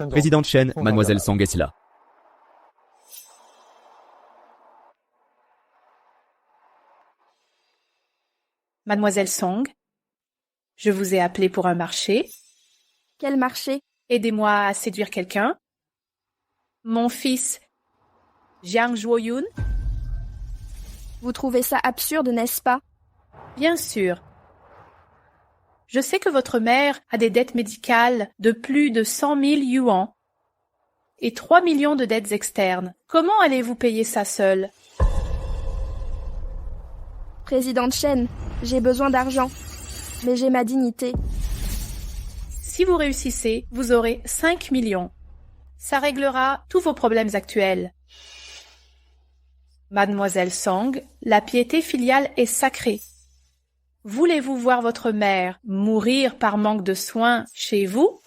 Présidente Chen, Mademoiselle Song est là. Mademoiselle Song, je vous ai appelé pour un marché. Quel marché? Aidez-moi à séduire quelqu'un. Mon fils, Jiang Zhuoyun. Vous trouvez ça absurde, n'est-ce pas? Bien sûr. Je sais que votre mère a des dettes médicales de plus de 100 000 yuans et 3 millions de dettes externes. Comment allez-vous payer ça seule? Présidente Chen, j'ai besoin d'argent, mais j'ai ma dignité. Si vous réussissez, vous aurez 5 millions. Ça réglera tous vos problèmes actuels. Mademoiselle Song, la piété filiale est sacrée. Voulez-vous voir votre mère mourir par manque de soins chez vous?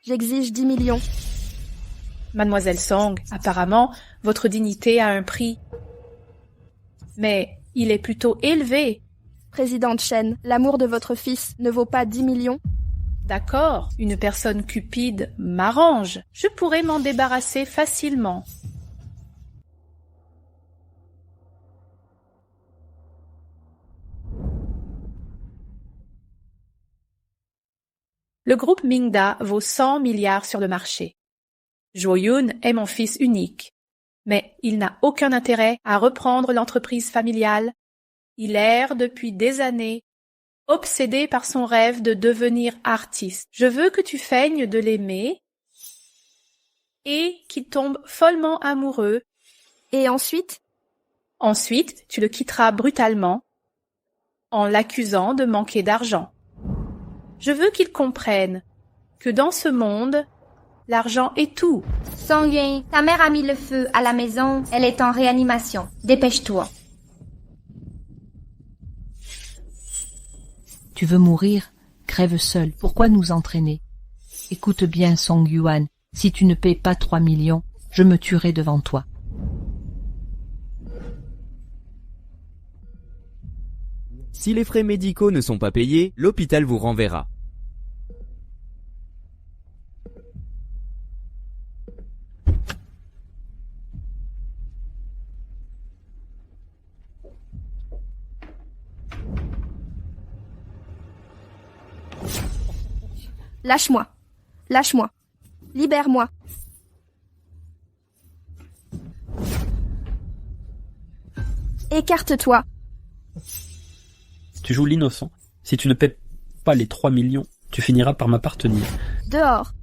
J'exige 10 millions. Mademoiselle Song, apparemment, votre dignité a un prix. Mais il est plutôt élevé. Présidente Chen, l'amour de votre fils ne vaut pas 10 millions? D'accord, une personne cupide m'arrange. Je pourrais m'en débarrasser facilement. Le groupe Mingda vaut 100 milliards sur le marché. Zhuoyun est mon fils unique, mais il n'a aucun intérêt à reprendre l'entreprise familiale. Il erre depuis des années, obsédé par son rêve de devenir artiste. Je veux que tu feignes de l'aimer et qu'il tombe follement amoureux. Et ensuite? Ensuite, tu le quitteras brutalement en l'accusant de manquer d'argent. Je veux qu'il comprenne que dans ce monde, l'argent est tout. Song Yun, ta mère a mis le feu à la maison. Elle est en réanimation. Dépêche-toi. Tu veux mourir? Crève seul. Pourquoi nous entraîner? Écoute bien, Song Yuan. Si tu ne paies pas 3 millions, je me tuerai devant toi. Si les frais médicaux ne sont pas payés, l'hôpital vous renverra. Lâche-moi. Lâche-moi. Libère-moi. Écarte-toi. Tu joues l'innocent. Si tu ne paies pas les 3 millions, tu finiras par m'appartenir. Dehors.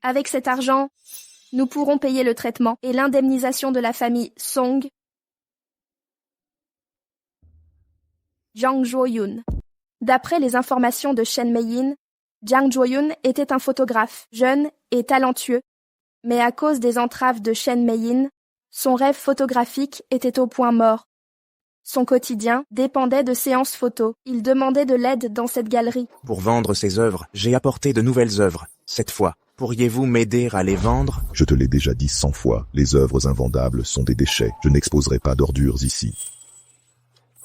Avec cet argent, nous pourrons payer le traitement et l'indemnisation de la famille Song. Jiang Zhuoyun. D'après les informations de Chen Meiyin, Jiang Zhuoyun était un photographe, jeune et talentueux, mais à cause des entraves de Chen Meiyin, son rêve photographique était au point mort. Son quotidien dépendait de séances photos. Il demandait de l'aide dans cette galerie. Pour vendre ces œuvres, j'ai apporté de nouvelles œuvres. Cette fois, pourriez-vous m'aider à les vendre? Je te l'ai déjà dit 100 fois, les œuvres invendables sont des déchets. Je n'exposerai pas d'ordures ici.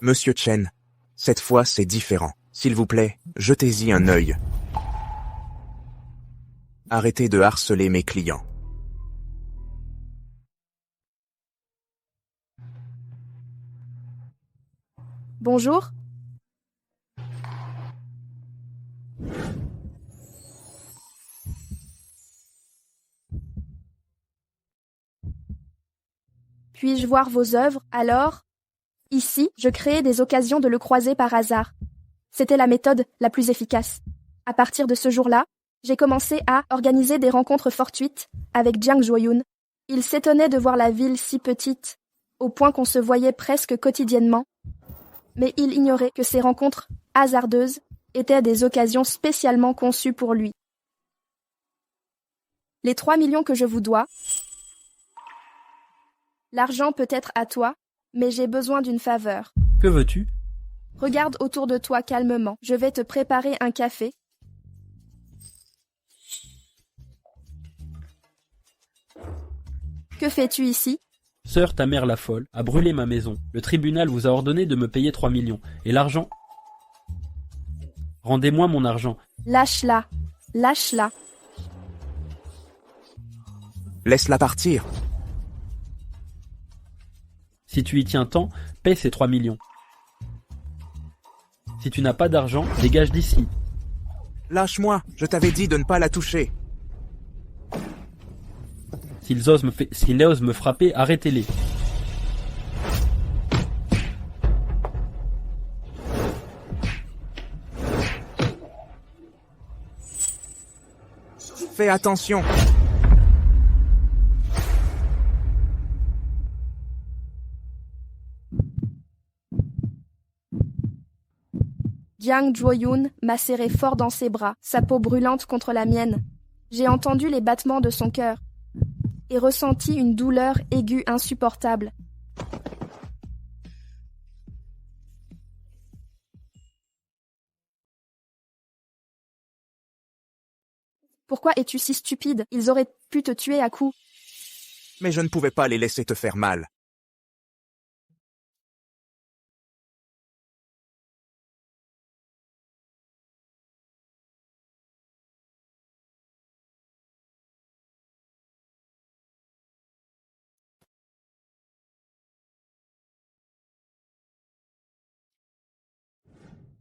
Monsieur Chen, cette fois c'est différent. S'il vous plaît, jetez-y un œil. Arrêtez de harceler mes clients. Bonjour. Puis-je voir vos œuvres, alors? Ici, je créais des occasions de le croiser par hasard. C'était la méthode la plus efficace. À partir de ce jour-là, j'ai commencé à organiser des rencontres fortuites avec Jiang Zhuoyun. Il s'étonnait de voir la ville si petite, au point qu'on se voyait presque quotidiennement. Mais il ignorait que ces rencontres hasardeuses étaient des occasions spécialement conçues pour lui. Les 3 millions que je vous dois, l'argent peut être à toi, mais j'ai besoin d'une faveur. Que veux-tu? Regarde autour de toi calmement. Je vais te préparer un café. Que fais-tu ici? Sœur, ta mère la folle a brûlé ma maison. Le tribunal vous a ordonné de me payer 3 millions. Et l'argent? Rendez-moi mon argent. Lâche-la. Lâche-la. Laisse-la partir. Si tu y tiens tant, paie ces 3 millions. Si tu n'as pas d'argent, dégage d'ici. Lâche-moi, je t'avais dit de ne pas la toucher. S'ils osent me frapper, arrêtez-les. Fais attention. Jiang Juoyun m'a serré fort dans ses bras, sa peau brûlante contre la mienne. J'ai entendu les battements de son cœur et ressenti une douleur aiguë insupportable. Pourquoi es-tu si stupide? Ils auraient pu te tuer à coups. Mais je ne pouvais pas les laisser te faire mal.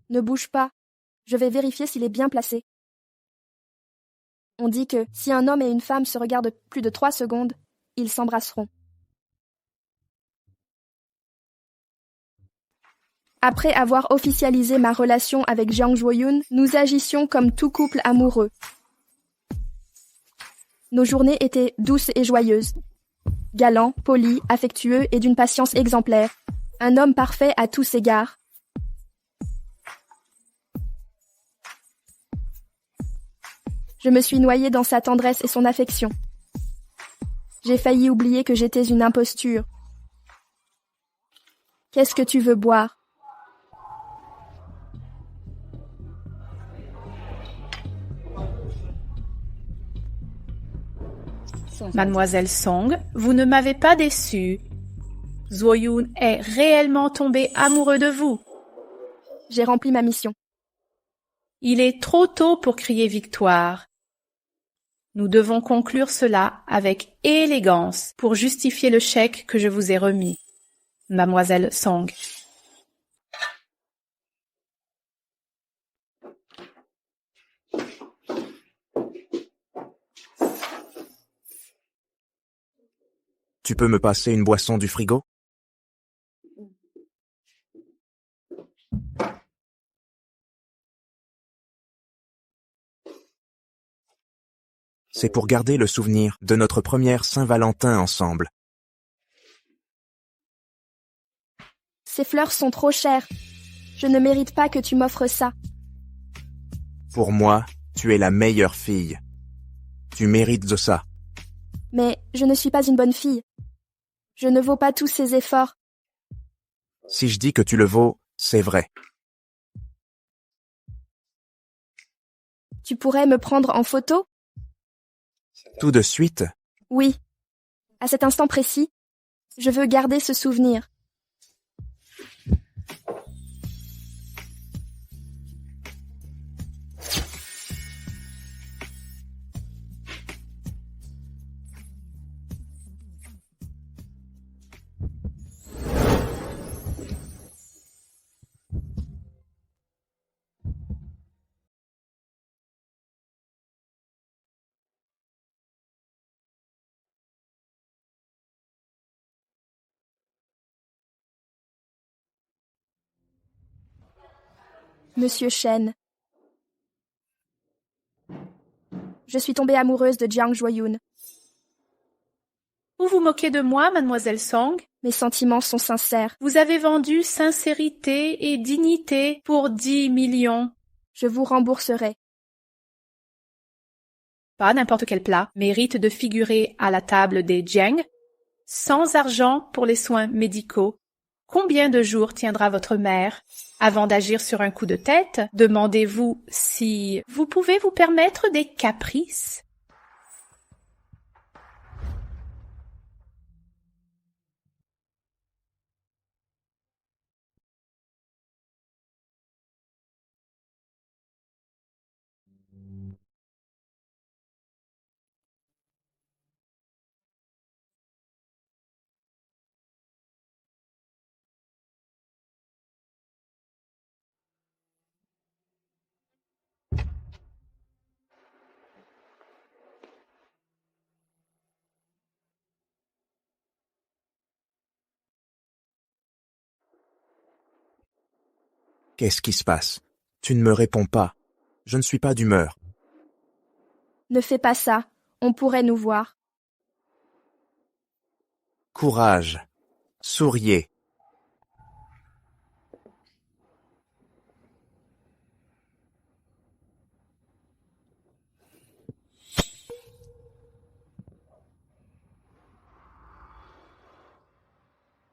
Ne bouge pas. Je vais vérifier s'il est bien placé. On dit que si un homme et une femme se regardent plus de 3 secondes, ils s'embrasseront. Après avoir officialisé ma relation avec Jiang Juoyun, nous agissions comme tout couple amoureux. Nos journées étaient douces et joyeuses. Galant, poli, affectueux et d'une patience exemplaire. Un homme parfait à tous égards. Je me suis noyée dans sa tendresse et son affection. J'ai failli oublier que j'étais une imposture. Qu'est-ce que tu veux boire? Mademoiselle Song, vous ne m'avez pas déçue. Zuo-Yun est réellement tombé amoureux de vous. J'ai rempli ma mission. Il est trop tôt pour crier victoire. Nous devons conclure cela avec élégance pour justifier le chèque que je vous ai remis. Mademoiselle Song. Tu peux me passer une boisson du frigo? C'est pour garder le souvenir de notre première Saint-Valentin ensemble. Ces fleurs sont trop chères. Je ne mérite pas que tu m'offres ça. Pour moi, tu es la meilleure fille. Tu mérites de ça. Mais je ne suis pas une bonne fille. Je ne vaux pas tous ces efforts. Si je dis que tu le vaux, c'est vrai. Tu pourrais me prendre en photo? Tout de suite? Oui. À cet instant précis, je veux garder ce souvenir. Monsieur Chen. Je suis tombée amoureuse de Jiang Juoyun. Vous vous moquez de moi, mademoiselle Song? Mes sentiments sont sincères. Vous avez vendu sincérité et dignité pour 10 millions. Je vous rembourserai. Pas n'importe quel plat mérite de figurer à la table des Jiang, sans argent pour les soins médicaux. Combien de jours tiendra votre mère? Avant d'agir sur un coup de tête, demandez-vous si vous pouvez vous permettre des caprices. Qu'est-ce qui se passe? Tu ne me réponds pas. Je ne suis pas d'humeur. Ne fais pas ça, on pourrait nous voir. Courage. Souriez.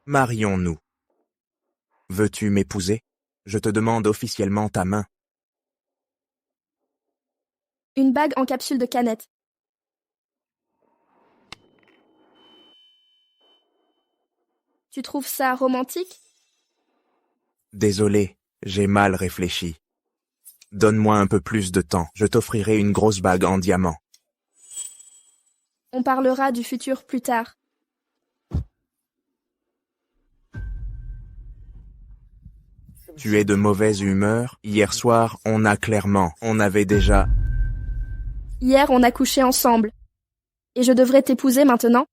Marions-nous. Veux-tu m'épouser? Je te demande officiellement ta main. Une bague en capsule de canette. Tu trouves ça romantique? Désolé, j'ai mal réfléchi. Donne-moi un peu plus de temps, je t'offrirai une grosse bague en diamant. On parlera du futur plus tard. Tu es de mauvaise humeur? Hier soir, on avait déjà... Hier, on a couché ensemble. Et je devrais t'épouser maintenant?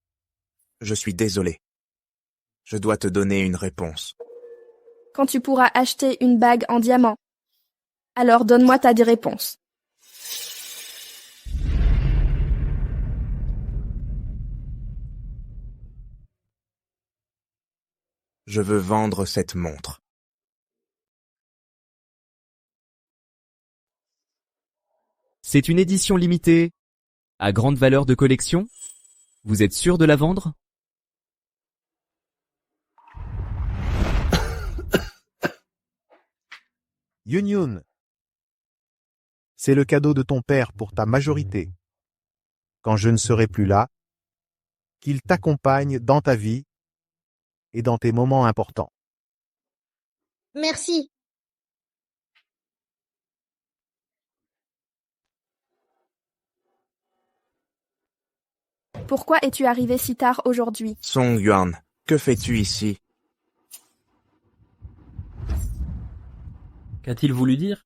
Je suis désolé. Je dois te donner une réponse. Quand tu pourras acheter une bague en diamant. Alors donne-moi ta réponse. Je veux vendre cette montre. C'est une édition limitée. À grande valeur de collection. Vous êtes sûr de la vendre? Yunyun. C'est le cadeau de ton père pour ta majorité. Quand je ne serai plus là, qu'il t'accompagne dans ta vie et dans tes moments importants. Merci. Pourquoi es-tu arrivé si tard aujourd'hui? Song Yuan, que fais-tu ici? Qu'a-t-il voulu dire?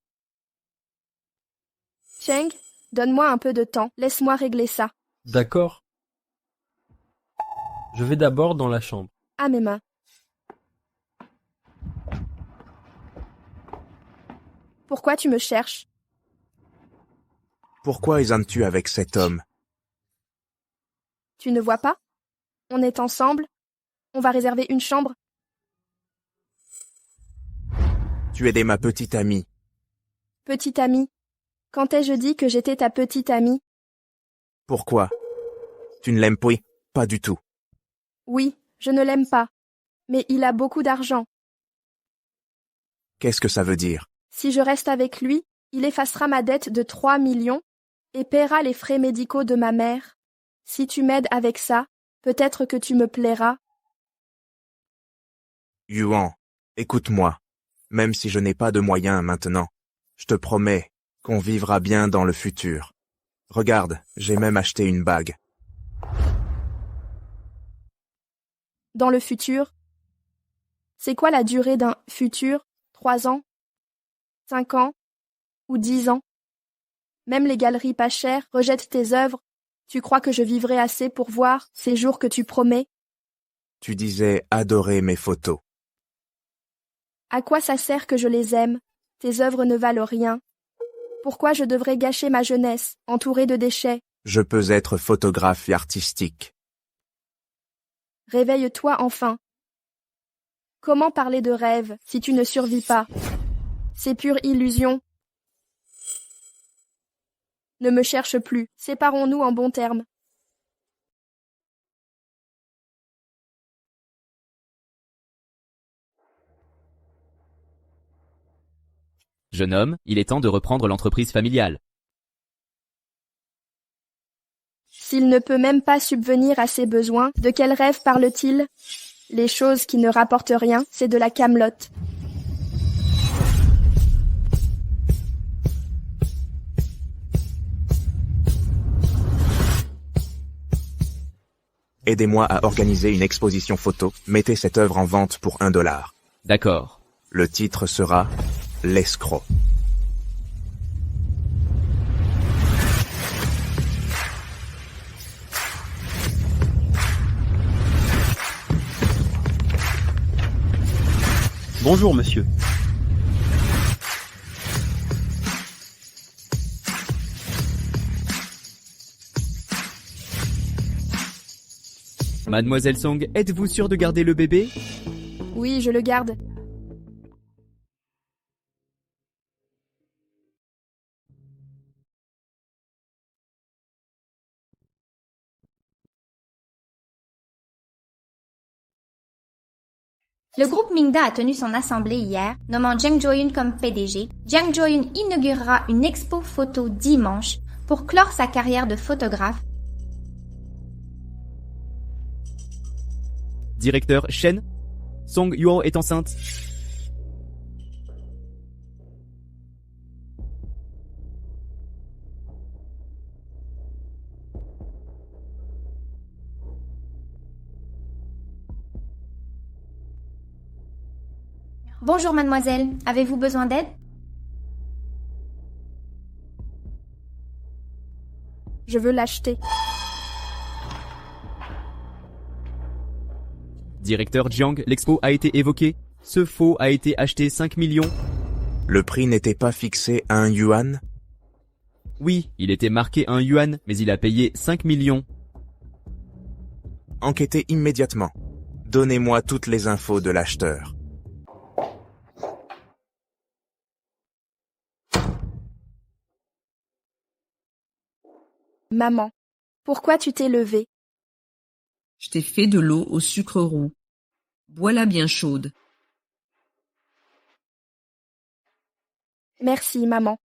Cheng, donne-moi un peu de temps, laisse-moi régler ça. D'accord. Je vais d'abord dans la chambre. À mes mains. Pourquoi tu me cherches? Pourquoi es-tu avec cet homme? Tu ne vois pas? On est ensemble. On va réserver une chambre. Tu es ma petite amie. Petite amie. Quand ai-je dit que j'étais ta petite amie? Pourquoi? Tu ne l'aimes pas? Pas du tout. Oui, je ne l'aime pas. Mais il a beaucoup d'argent. Qu'est-ce que ça veut dire? Si je reste avec lui, il effacera ma dette de 3 millions et paiera les frais médicaux de ma mère. Si tu m'aides avec ça, peut-être que tu me plairas. Yuan, écoute-moi. Même si je n'ai pas de moyens maintenant, je te promets qu'on vivra bien dans le futur. Regarde, j'ai même acheté une bague. Dans le futur? C'est quoi la durée d'un futur? 3 ans? 5 ans? Ou 10 ans? Même les galeries pas chères rejettent tes œuvres. Tu crois que je vivrai assez pour voir ces jours que tu promets? Tu disais adorer mes photos. À quoi ça sert que je les aime? Tes œuvres ne valent rien. Pourquoi je devrais gâcher ma jeunesse, entourée de déchets? Je peux être photographe artistique. Réveille-toi enfin. Comment parler de rêve si tu ne survis pas? C'est pure illusion. Ne me cherche plus, séparons-nous en bons termes. Jeune homme, il est temps de reprendre l'entreprise familiale. S'il ne peut même pas subvenir à ses besoins, de quel rêve parle-t-il? Les choses qui ne rapportent rien, c'est de la camelote. Aidez-moi à organiser une exposition photo. Mettez cette œuvre en vente pour $1. D'accord. Le titre sera « L'escroc ». Bonjour, monsieur. Mademoiselle Song, êtes-vous sûre de garder le bébé? Oui, je le garde. Le groupe Mingda a tenu son assemblée hier, nommant Jang Jo-yoon comme PDG. Jang Jo-yoon inaugurera une expo photo dimanche pour clore sa carrière de photographe. Directeur Shen, Song Yuan est enceinte. Bonjour mademoiselle, avez-vous besoin d'aide? Je veux l'acheter. Directeur Jiang, l'expo a été évoquée. Ce faux a été acheté 5 millions. Le prix n'était pas fixé à $1? Oui, il était marqué $1, mais il a payé 5 millions. Enquêtez immédiatement. Donnez-moi toutes les infos de l'acheteur. Maman, pourquoi tu t'es levée? Je t'ai fait de l'eau au sucre roux. Bois-la bien chaude. Merci, maman.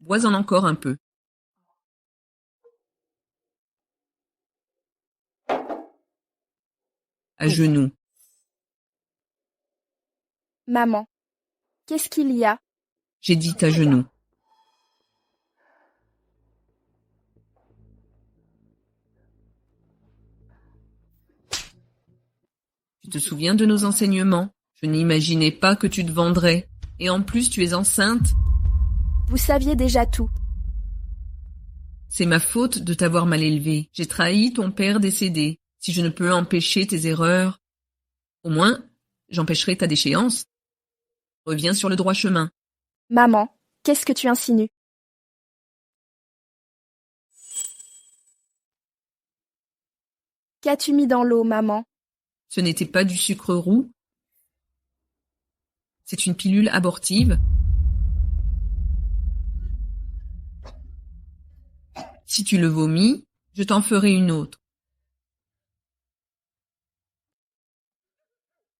Bois-en encore un peu. À genoux. Maman, qu'est-ce qu'il y a? J'ai dit à genoux. Tu te souviens de nos enseignements? Je n'imaginais pas que tu te vendrais. Et en plus, tu es enceinte. Vous saviez déjà tout. C'est ma faute de t'avoir mal élevé. J'ai trahi ton père décédé. Si je ne peux empêcher tes erreurs, au moins, j'empêcherai ta déchéance. Reviens sur le droit chemin. Maman, qu'est-ce que tu insinues? Qu'as-tu mis dans l'eau, maman? Ce n'était pas du sucre roux. C'est une pilule abortive. Si tu le vomis, je t'en ferai une autre.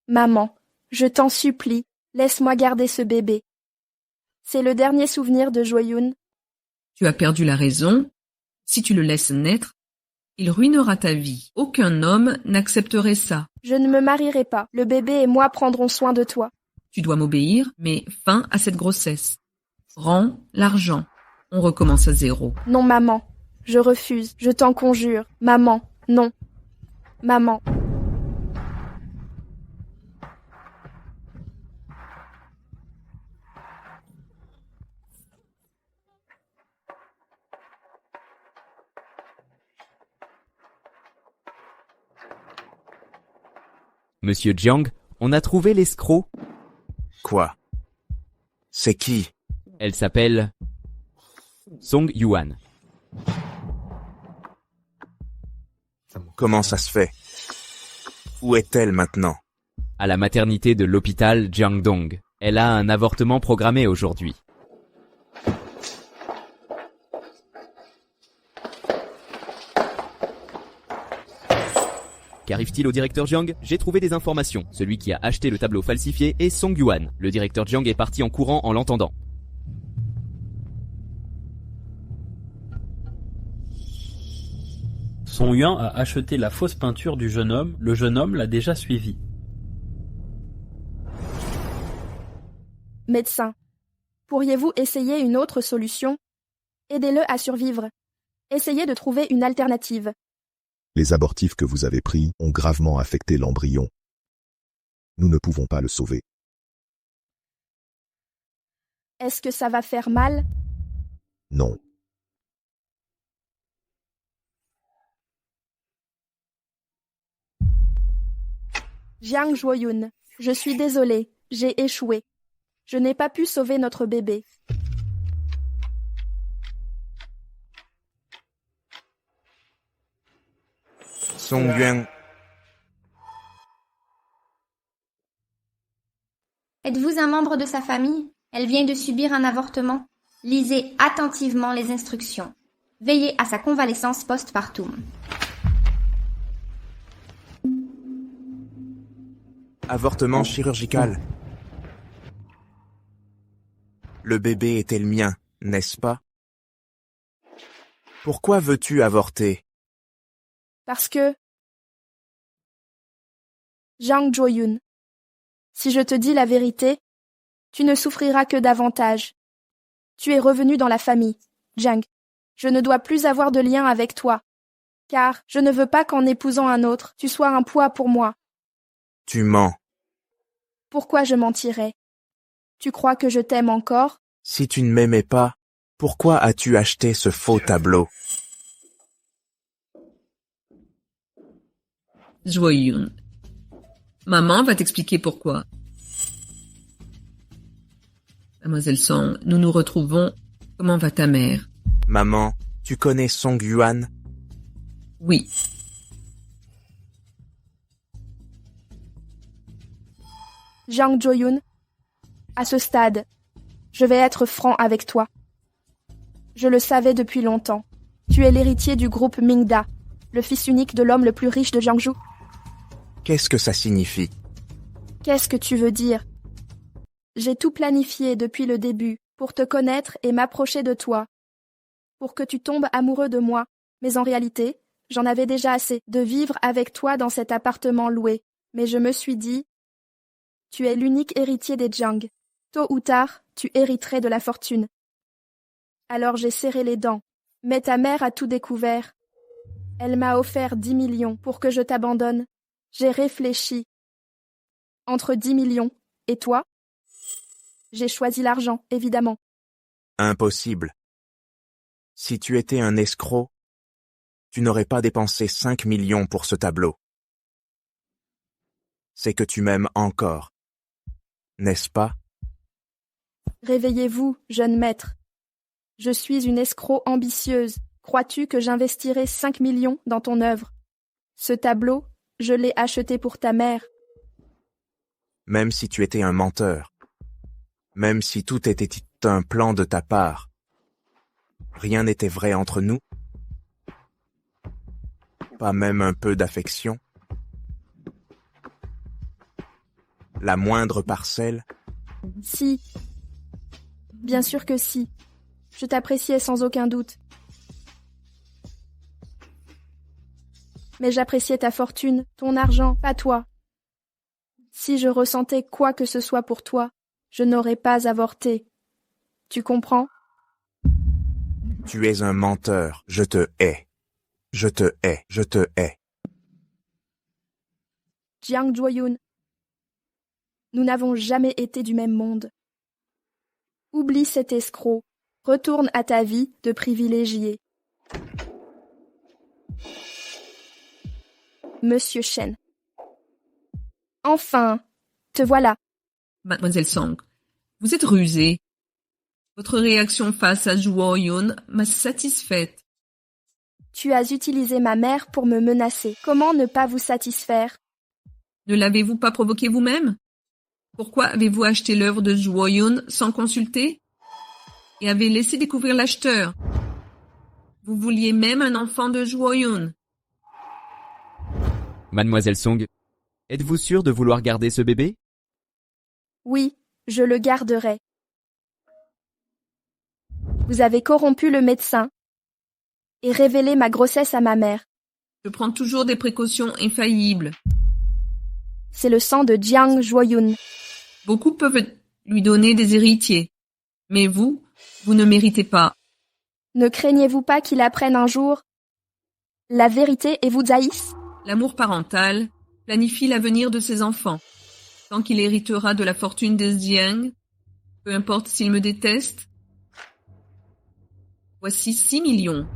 Maman, je t'en supplie, laisse-moi garder ce bébé. C'est le dernier souvenir de Jo-yoon. Tu as perdu la raison. Si tu le laisses naître, il ruinera ta vie. Aucun homme n'accepterait ça. Je ne me marierai pas. Le bébé et moi prendrons soin de toi. Tu dois m'obéir, mais fin à cette grossesse. Rends l'argent. On recommence à zéro. Non, maman. Je refuse. Je t'en conjure. Maman, non. Maman. Monsieur Jiang, on a trouvé l'escroc. Quoi? C'est qui? Elle s'appelle Song Yuan. Comment ça se fait? Où est-elle maintenant? À la maternité de l'hôpital Jiangdong. Elle a un avortement programmé aujourd'hui. Qu'arrive-t-il au directeur Jiang? J'ai trouvé des informations. Celui qui a acheté le tableau falsifié est Song Yuan. Le directeur Jiang est parti en courant en l'entendant. Song Yuan a acheté la fausse peinture du jeune homme. Le jeune homme l'a déjà suivi. Médecin, pourriez-vous essayer une autre solution? Aidez-le à survivre. Essayez de trouver une alternative. Les abortifs que vous avez pris ont gravement affecté l'embryon. Nous ne pouvons pas le sauver. Est-ce que ça va faire mal? Non. Jiang Zhuoyun, je suis désolée, j'ai échoué. Je n'ai pas pu sauver notre bébé. Song Yuan, Êtes-vous un membre de sa famille? Elle vient de subir un avortement. Lisez attentivement les instructions. Veillez à sa convalescence post-partum. avortement chirurgical. Le bébé était le mien, n'est-ce pas? Pourquoi veux-tu avorter? Parce que... Jiang Zhuoyun, si je te dis la vérité, tu ne souffriras que davantage. Tu es revenu dans la famille, Jiang. Je ne dois plus avoir de lien avec toi, car je ne veux pas qu'en épousant un autre, tu sois un poids pour moi. Tu mens. Pourquoi je mentirais? Tu crois que je t'aime encore? Si tu ne m'aimais pas, pourquoi as-tu acheté ce faux tableau? Zhuoyun. Maman va t'expliquer pourquoi. Mademoiselle Song, nous nous retrouvons. Comment va ta mère? Maman, tu connais Song Yuan? Oui. Jiang Zhuoyun, à ce stade, je vais être franc avec toi. Je le savais depuis longtemps. Tu es l'héritier du groupe Mingda, le fils unique de l'homme le plus riche de Jiangsu. Qu'est-ce que ça signifie? Qu'est-ce que tu veux dire? J'ai tout planifié depuis le début pour te connaître et m'approcher de toi, pour que tu tombes amoureux de moi, mais en réalité, j'en avais déjà assez de vivre avec toi dans cet appartement loué. Mais je me suis dit, tu es l'unique héritier des Jiang. Tôt ou tard, tu hériterais de la fortune. Alors j'ai serré les dents, mais ta mère a tout découvert. Elle m'a offert 10 millions pour que je t'abandonne. J'ai réfléchi. Entre 10 millions et toi? J'ai choisi l'argent, évidemment. Impossible. Si tu étais un escroc, tu n'aurais pas dépensé 5 millions pour ce tableau. C'est que tu m'aimes encore. N'est-ce pas? Réveillez-vous, jeune maître. Je suis une escroc ambitieuse. Crois-tu que j'investirai 5 millions dans ton œuvre? Ce tableau, je l'ai acheté pour ta mère. Même si tu étais un menteur, même si tout était un plan de ta part, rien n'était vrai entre nous? Pas même un peu d'affection? La moindre parcelle? Si. Bien sûr que si. Je t'appréciais sans aucun doute. Mais j'appréciais ta fortune, ton argent, pas toi. Si je ressentais quoi que ce soit pour toi, je n'aurais pas avorté. Tu comprends? Tu es un menteur. Je te hais. Je te hais. Je te hais. Jiang Zhuoyun, nous n'avons jamais été du même monde. Oublie cet escroc. Retourne à ta vie de privilégié. Monsieur Shen. Enfin, te voilà. Mademoiselle Song, vous êtes rusée. Votre réaction face à Zhuoyun m'a satisfaite. Tu as utilisé ma mère pour me menacer. Comment ne pas vous satisfaire? Ne l'avez-vous pas provoqué vous-même? Pourquoi avez-vous acheté l'œuvre de Zhuoyun sans consulter? Et avez laissé découvrir l'acheteur? Vous vouliez même un enfant de Zhuoyun. Mademoiselle Song, êtes-vous sûre de vouloir garder ce bébé? Oui, je le garderai. Vous avez corrompu le médecin et révélé ma grossesse à ma mère. Je prends toujours des précautions infaillibles. C'est le sang de Jiang Zhuoyun. Beaucoup peuvent lui donner des héritiers. Mais vous ne méritez pas. Ne craignez-vous pas qu'il apprenne un jour la vérité et vous haïsse? L'amour parental planifie l'avenir de ses enfants. Tant qu'il héritera de la fortune des Jiang, peu importe s'il me déteste. Voici 6 millions.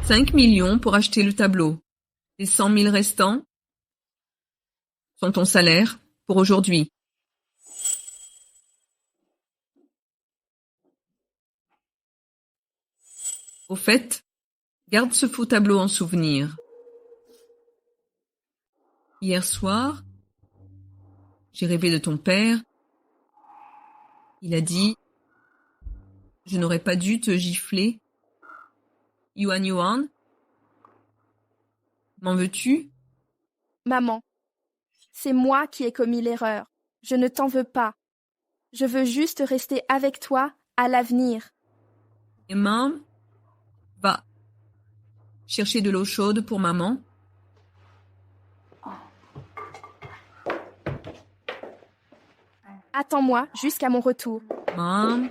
5 millions pour acheter le tableau. Les 100 000 restants sont ton salaire pour aujourd'hui. Au fait, garde ce faux tableau en souvenir. Hier soir, j'ai rêvé de ton père. Il a dit « Je n'aurais pas dû te gifler. Yuan, m'en veux-tu » Maman, c'est moi qui ai commis l'erreur. Je ne t'en veux pas. Je veux juste rester avec toi à l'avenir. Et maman, va chercher de l'eau chaude pour maman. Attends-moi jusqu'à mon retour. Maman.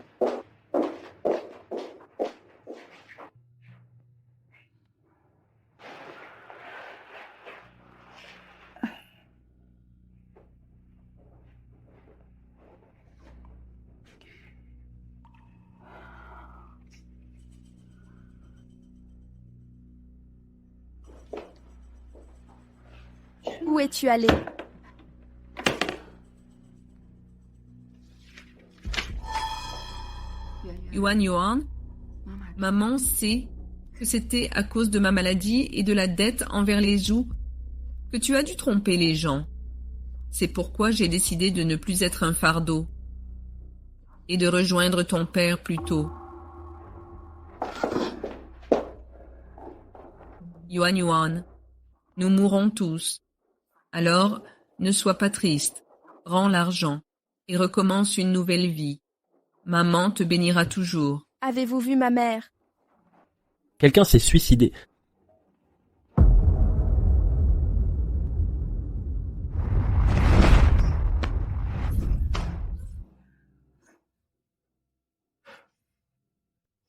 Où es-tu allé? Yuan, maman sait que c'était à cause de ma maladie et de la dette envers les joues que tu as dû tromper les gens. C'est pourquoi j'ai décidé de ne plus être un fardeau et de rejoindre ton père plus tôt. Yuan, nous mourrons tous. Alors, ne sois pas triste. Rends l'argent et recommence une nouvelle vie. Maman te bénira toujours. Avez-vous vu ma mère? Quelqu'un s'est suicidé.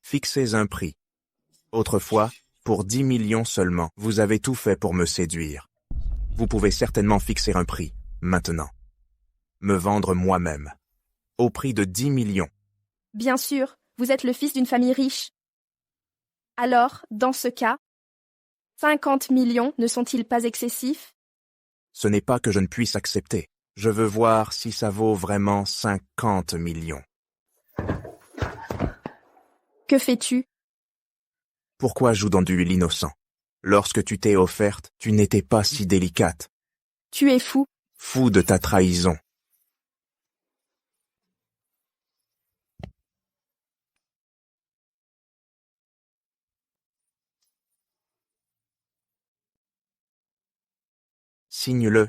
Fixez un prix. Autrefois, pour 10 millions seulement, vous avez tout fait pour me séduire. Vous pouvez certainement fixer un prix, maintenant. Me vendre moi-même. Au prix de 10 millions. Bien sûr, vous êtes le fils d'une famille riche. Alors, dans ce cas, 50 millions ne sont-ils pas excessifs? Ce n'est pas que je ne puisse accepter. Je veux voir si ça vaut vraiment 50 millions. Que fais-tu? Pourquoi joue-t-on l'innocent? Lorsque tu t'es offerte, tu n'étais pas si délicate. Tu es fou. Fou de ta trahison. Signe-le.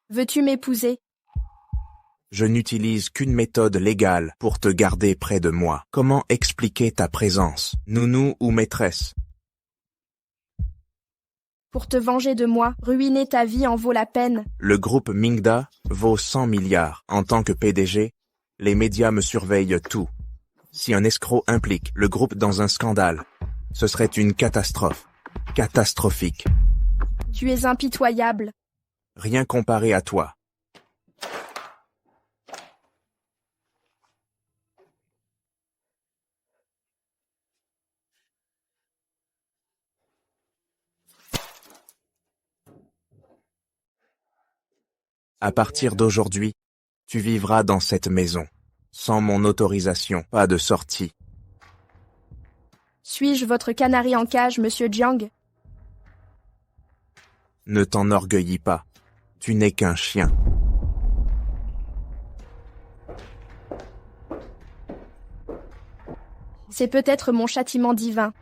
Veux-tu m'épouser? Je n'utilise qu'une méthode légale pour te garder près de moi. Comment expliquer ta présence, nounou ou maîtresse? Pour te venger de moi, ruiner ta vie en vaut la peine. Le groupe Mingda vaut 100 milliards. En tant que PDG, les médias me surveillent tout. Si un escroc implique le groupe dans un scandale, ce serait une catastrophe. Catastrophique. Tu es impitoyable. Rien comparé à toi. À partir d'aujourd'hui, tu vivras dans cette maison. Sans mon autorisation, pas de sortie. Suis-je votre canari en cage, monsieur Jiang? Ne t'enorgueillis pas. Tu n'es qu'un chien. C'est peut-être mon châtiment divin.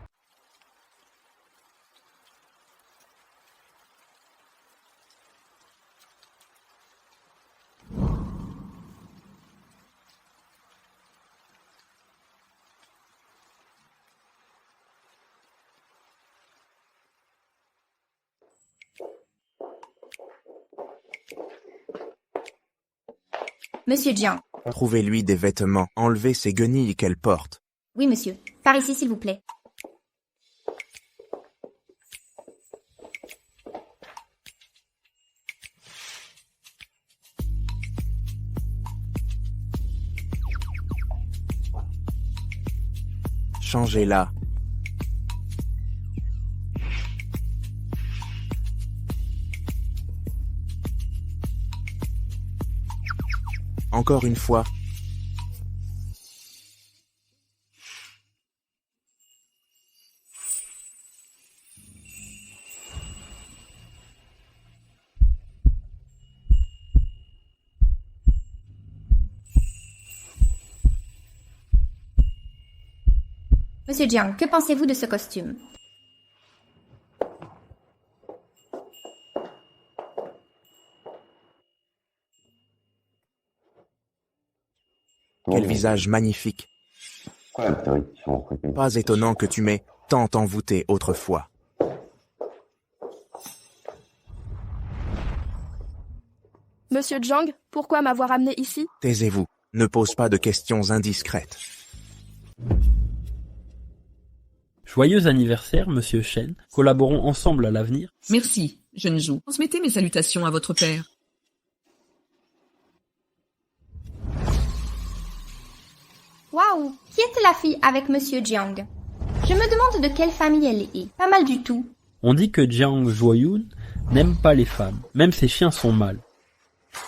Monsieur Jiang. Trouvez-lui des vêtements, enlevez ces guenilles qu'elle porte. Oui, monsieur. Par ici, s'il vous plaît. Changez-la. Encore une fois. Monsieur Jiang, que pensez-vous de ce costume? Quel visage magnifique. Pas étonnant que tu m'aies tant envoûté autrefois. Monsieur Jiang, pourquoi m'avoir amené ici? Taisez-vous, ne pose pas de questions indiscrètes. Joyeux anniversaire, monsieur Shen. Collaborons ensemble à l'avenir. Merci, jeune Zhou. Transmettez mes salutations à votre père. Waouh! Qui était la fille avec monsieur Jiang? Je me demande de quelle famille elle est. Pas mal du tout. On dit que Jiang Zhuoyun n'aime pas les femmes. Même ses chiens sont mâles.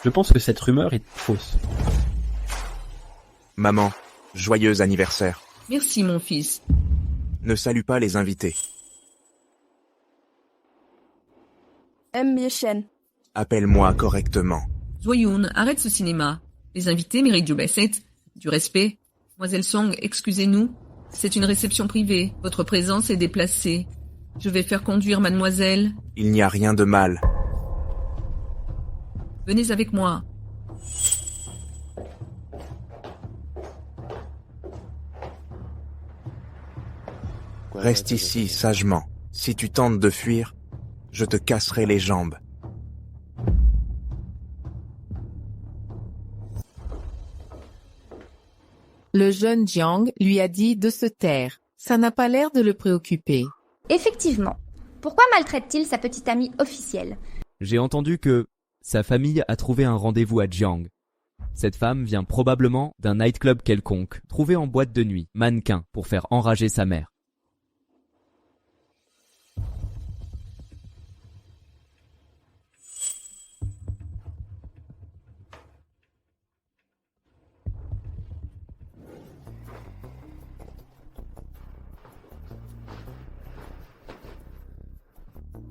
Je pense que cette rumeur est fausse. Maman, joyeux anniversaire. Merci, mon fils. Ne salue pas les invités. Mie-Shen. Appelle-moi correctement. Zhuoyun, arrête ce cinéma. Les invités méritent du respect. Du respect. Mademoiselle Song, excusez-nous. C'est une réception privée. Votre présence est déplacée. Je vais faire conduire mademoiselle. Il n'y a rien de mal. Venez avec moi. Reste ici, sagement. Si tu tentes de fuir, je te casserai les jambes. Le jeune Jiang lui a dit de se taire. Ça n'a pas l'air de le préoccuper. Effectivement. Pourquoi maltraite-t-il sa petite amie officielle? J'ai entendu que sa famille a trouvé un rendez-vous à Jiang. Cette femme vient probablement d'un nightclub quelconque, trouvé en boîte de nuit, mannequin, pour faire enrager sa mère.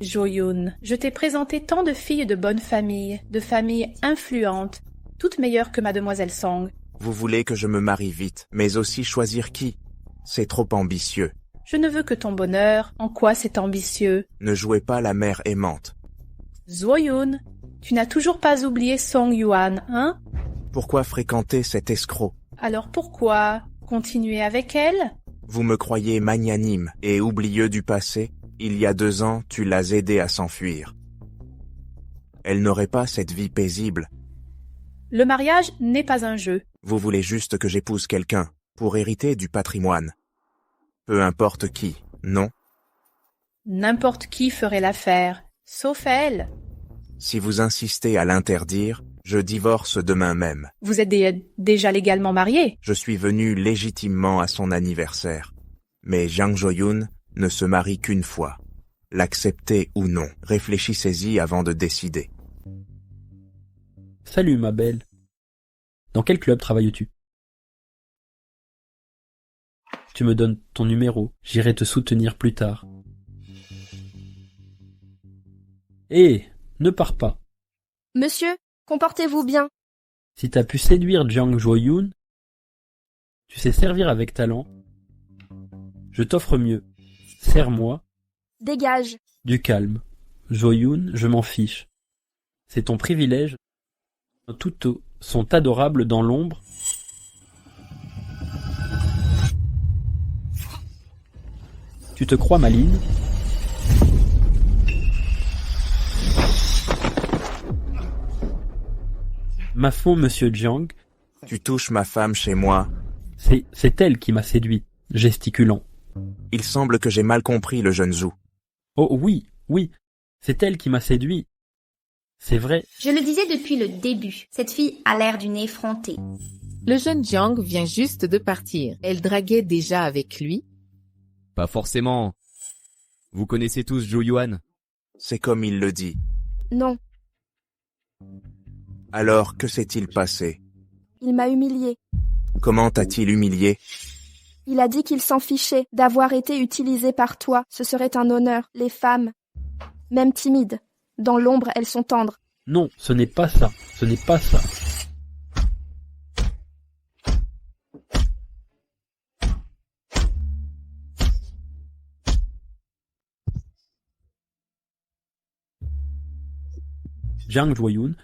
Zhuoyun, je t'ai présenté tant de filles de bonne famille, de familles influentes, toutes meilleures que mademoiselle Song. Vous voulez que je me marie vite, mais aussi choisir qui? C'est trop ambitieux. Je ne veux que ton bonheur. En quoi c'est ambitieux? Ne jouez pas la mère aimante. Zhuoyun, tu n'as toujours pas oublié Song Yuan, hein? Pourquoi fréquenter cet escroc? Alors pourquoi continuer avec elle? Vous me croyez magnanime et oublieux du passé? Il y a 2 ans, tu l'as aidée à s'enfuir. Elle n'aurait pas cette vie paisible. Le mariage n'est pas un jeu. Vous voulez juste que j'épouse quelqu'un pour hériter du patrimoine. Peu importe qui, non? N'importe qui ferait l'affaire, sauf elle. Si vous insistez à l'interdire, je divorce demain même. Vous êtes déjà légalement mariés. Je suis venu légitimement à son anniversaire. Mais Jiang Zhuoyun ne se marie qu'une fois. L'accepter ou non, réfléchissez-y avant de décider. Salut ma belle. Dans quel club travailles-tu? Tu me donnes ton numéro, j'irai te soutenir plus tard. Hé, ne pars pas. Monsieur, comportez-vous bien. Si t'as pu séduire Jiang Zhuoyun, tu sais servir avec talent, Je t'offre mieux. Serre-moi. Dégage. Du calme. Jo-yoon, je m'en fiche. C'est ton privilège. Toutes sont adorables dans l'ombre. Tu te crois maligne? Ma faux monsieur Jiang, Tu touches ma femme chez moi. c'est elle qui m'a séduit, gesticulant. Il semble que j'ai mal compris le jeune Zhou. Oh oui, oui, c'est elle qui m'a séduit. C'est vrai. Je le disais depuis le début, cette fille a l'air d'une effrontée. Le jeune Jiang vient juste de partir. Elle draguait déjà avec lui. Pas forcément. Vous connaissez tous Jo Yuan? C'est comme il le dit. Non, Alors, que s'est-il passé? il m'a humilié. Comment t'a-t-il humilié? Il a dit qu'il s'en fichait d'avoir été utilisé par toi. Ce serait un honneur. Les femmes, même timides, dans l'ombre, elles sont tendres. Non, ce n'est pas ça, ce n'est pas ça. Jiang Jo-yoon,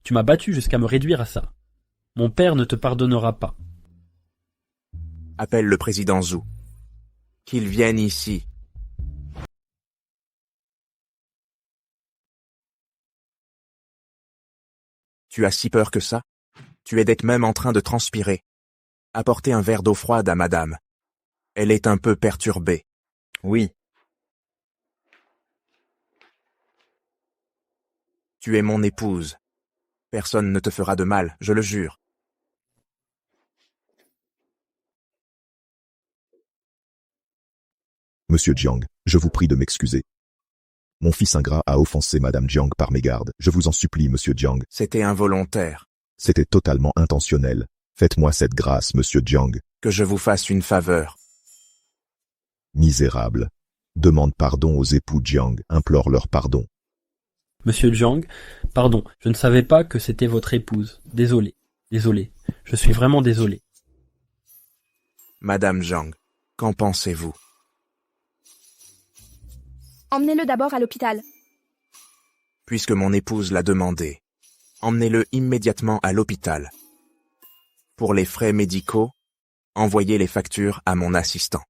tu m'as battu jusqu'à me réduire à ça. Mon père ne te pardonnera pas. Appelle le président Zhou. Qu'il vienne ici. Tu as si peur que ça? Tu es d'être même en train de transpirer. Apportez un verre d'eau froide à madame. Elle est un peu perturbée. Oui. Tu es mon épouse. Personne ne te fera de mal, je le jure. Monsieur Jiang, je vous prie de m'excuser. Mon fils ingrat a offensé Madame Jiang par mégarde. Je vous en supplie, Monsieur Jiang. C'était involontaire. C'était totalement intentionnel. Faites-moi cette grâce, Monsieur Jiang. Que je vous fasse une faveur. Misérable. Demande pardon aux époux Jiang. Implore leur pardon. Monsieur Jiang, pardon, je ne savais pas que c'était votre épouse. Désolé, désolé. Je suis vraiment désolé. Madame Jiang, qu'en pensez-vous? Emmenez-le d'abord à l'hôpital. Puisque mon épouse l'a demandé, emmenez-le immédiatement à l'hôpital. Pour les frais médicaux, envoyez les factures à mon assistant.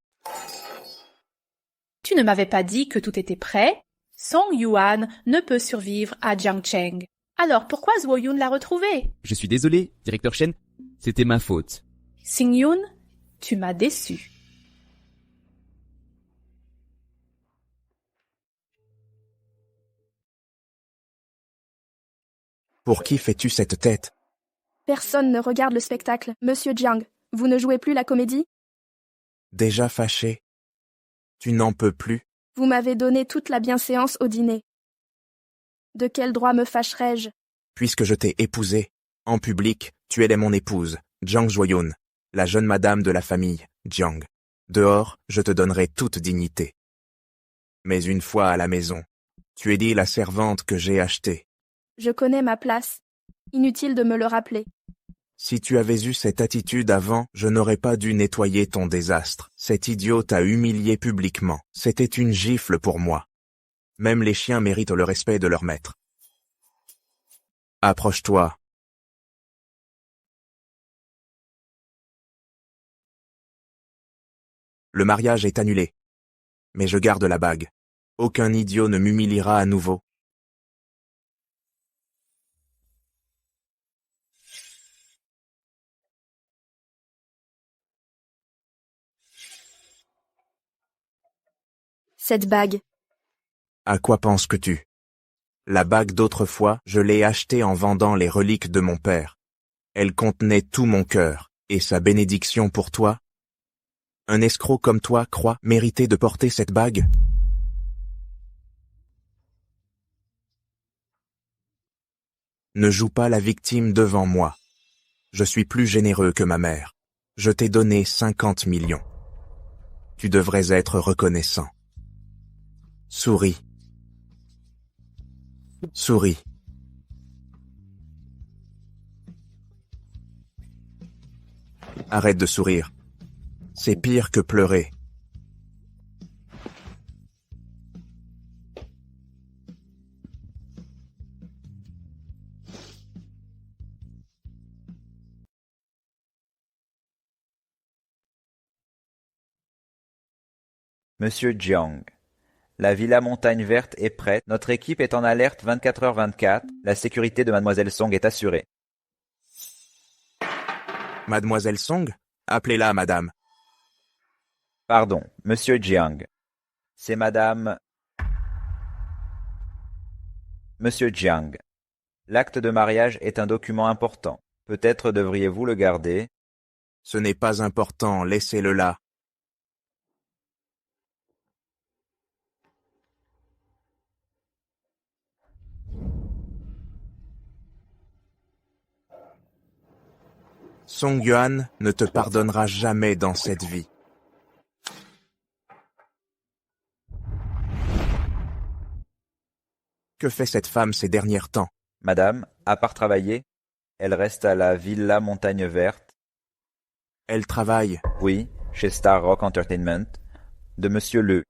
Tu ne m'avais pas dit que tout était prêt? Song Yuan ne peut survivre à Jiangcheng. Alors pourquoi Zhuo Yun l'a retrouvé? Je suis désolé, directeur Shen, c'était ma faute. Xing Yun, tu m'as déçu. Pour qui fais-tu cette tête? Personne ne regarde le spectacle. Monsieur Jiang, vous ne jouez plus la comédie? Déjà fâché? Tu n'en peux plus? Vous m'avez donné toute la bienséance au dîner. De quel droit me fâcherais-je? Puisque je t'ai épousé, en public, tu es mon épouse, Jiang Jo-yoon, la jeune madame de la famille, Jiang. Dehors, je te donnerai toute dignité. Mais une fois à la maison, tu es dit la servante que j'ai achetée. Je connais ma place. Inutile de me le rappeler. Si tu avais eu cette attitude avant, je n'aurais pas dû nettoyer ton désastre. Cet idiot t'a humilié publiquement. C'était une gifle pour moi. Même les chiens méritent le respect de leur maître. Approche-toi. Le mariage est annulé. Mais je garde la bague. Aucun idiot ne m'humiliera à nouveau. Cette bague. À quoi penses-tu? La bague d'autrefois, je l'ai achetée en vendant les reliques de mon père. Elle contenait tout mon cœur, et sa bénédiction pour toi? Un escroc comme toi croit mériter de porter cette bague? Ne joue pas la victime devant moi. Je suis plus généreux que ma mère. Je t'ai donné 50 millions. Tu devrais être reconnaissant. Souris. Souris. Arrête de sourire. C'est pire que pleurer. Monsieur Jiang. La villa Montagne Verte est prête. Notre équipe est en alerte 24h24. La sécurité de Mademoiselle Song est assurée. Mademoiselle Song? Appelez-la, madame. Pardon, Monsieur Jiang. C'est madame... Monsieur Jiang. L'acte de mariage est un document important. Peut-être devriez-vous le garder. Ce n'est pas important, laissez-le là. Song Yuan ne te pardonnera jamais dans cette vie. Que fait cette femme ces derniers temps? Madame, à part travailler, elle reste à la Villa Montagne Verte. Elle travaille? Oui, chez Star Rock Entertainment, de Monsieur Le.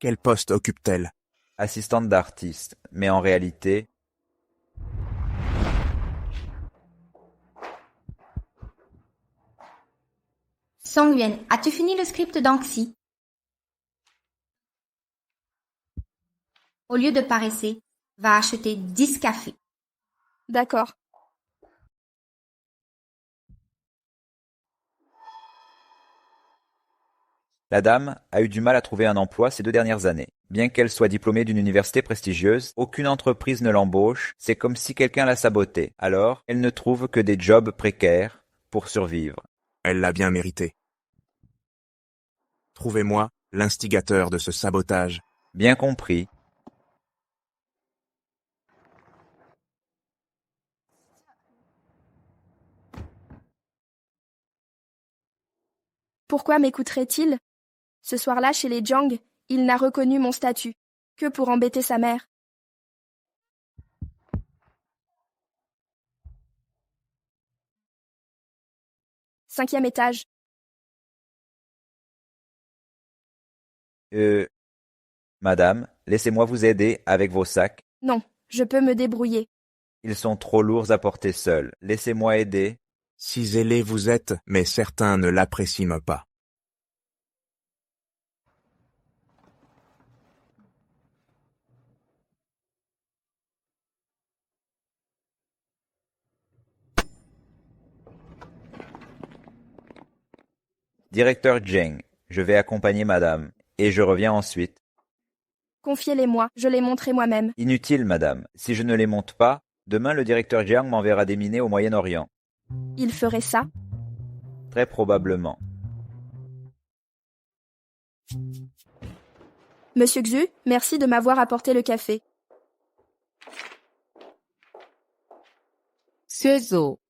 Quel poste occupe-t-elle? Assistante d'artiste, mais en réalité... Song Yuan, as-tu fini le script d'Anxi? Au lieu de paresser, va acheter 10 cafés. D'accord. La dame a eu du mal à trouver un emploi ces 2 dernières années. Bien qu'elle soit diplômée d'une université prestigieuse, aucune entreprise ne l'embauche, c'est comme si quelqu'un la sabotait. Alors, elle ne trouve que des jobs précaires pour survivre. Elle l'a bien mérité. Trouvez-moi l'instigateur de ce sabotage. Bien compris. Pourquoi m'écouterait-il? Ce soir-là, chez les Jiang, il n'a reconnu mon statut que pour embêter sa mère. Cinquième étage. Madame, laissez-moi vous aider avec vos sacs. Non, je peux me débrouiller. Ils sont trop lourds à porter seuls. Laissez-moi aider. Si zélé vous êtes, mais certains ne l'apprécient pas. Directeur Zheng, je vais accompagner madame, et je reviens ensuite. Confiez-les-moi, je les monterai moi-même. Inutile, madame. Si je ne les monte pas, demain le directeur Jiang m'enverra déminer au Moyen-Orient. Il ferait ça? Très probablement. Monsieur Xu, merci de m'avoir apporté le café. Suezo,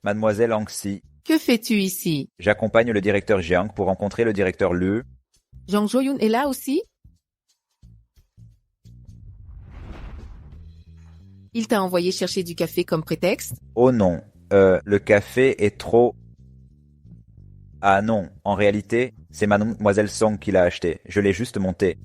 Mademoiselle Anxi, que fais-tu ici? j'accompagne le directeur Jiang pour rencontrer le directeur Liu. Zhang Zhuoyun est là aussi? Il t'a envoyé chercher du café comme prétexte? Oh non, le café est trop... Ah non, en réalité, c'est Mademoiselle Song qui l'a acheté. Je l'ai juste monté.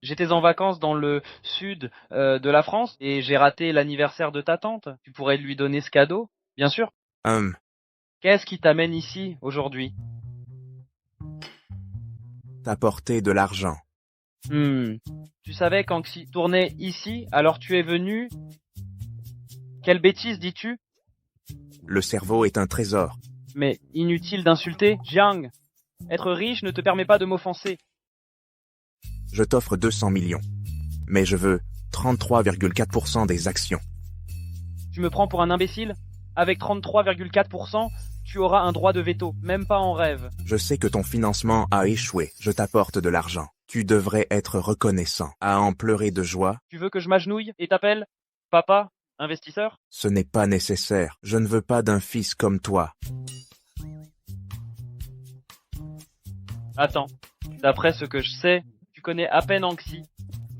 J'étais en vacances dans le sud de la France et j'ai raté l'anniversaire de ta tante. Tu pourrais lui donner ce cadeau, bien sûr. Qu'est-ce qui t'amène ici aujourd'hui? T'apporter de l'argent. Tu savais qu'Anxi tournait ici, alors tu es venu? Quelle bêtise dis-tu? Le cerveau est un trésor. Mais inutile d'insulter, Jiang. Être riche ne te permet pas de m'offenser. Je t'offre 200 millions. Mais je veux 33,4% des actions. Tu me prends pour un imbécile? Avec 33,4%, tu auras un droit de veto, même pas en rêve. Je sais que ton financement a échoué. Je t'apporte de l'argent. Tu devrais être reconnaissant, à en pleurer de joie. Tu veux que je m'agenouille et t'appelle papa, investisseur? Ce n'est pas nécessaire. Je ne veux pas d'un fils comme toi. Attends, d'après ce que je sais, tu connais à peine Anxi.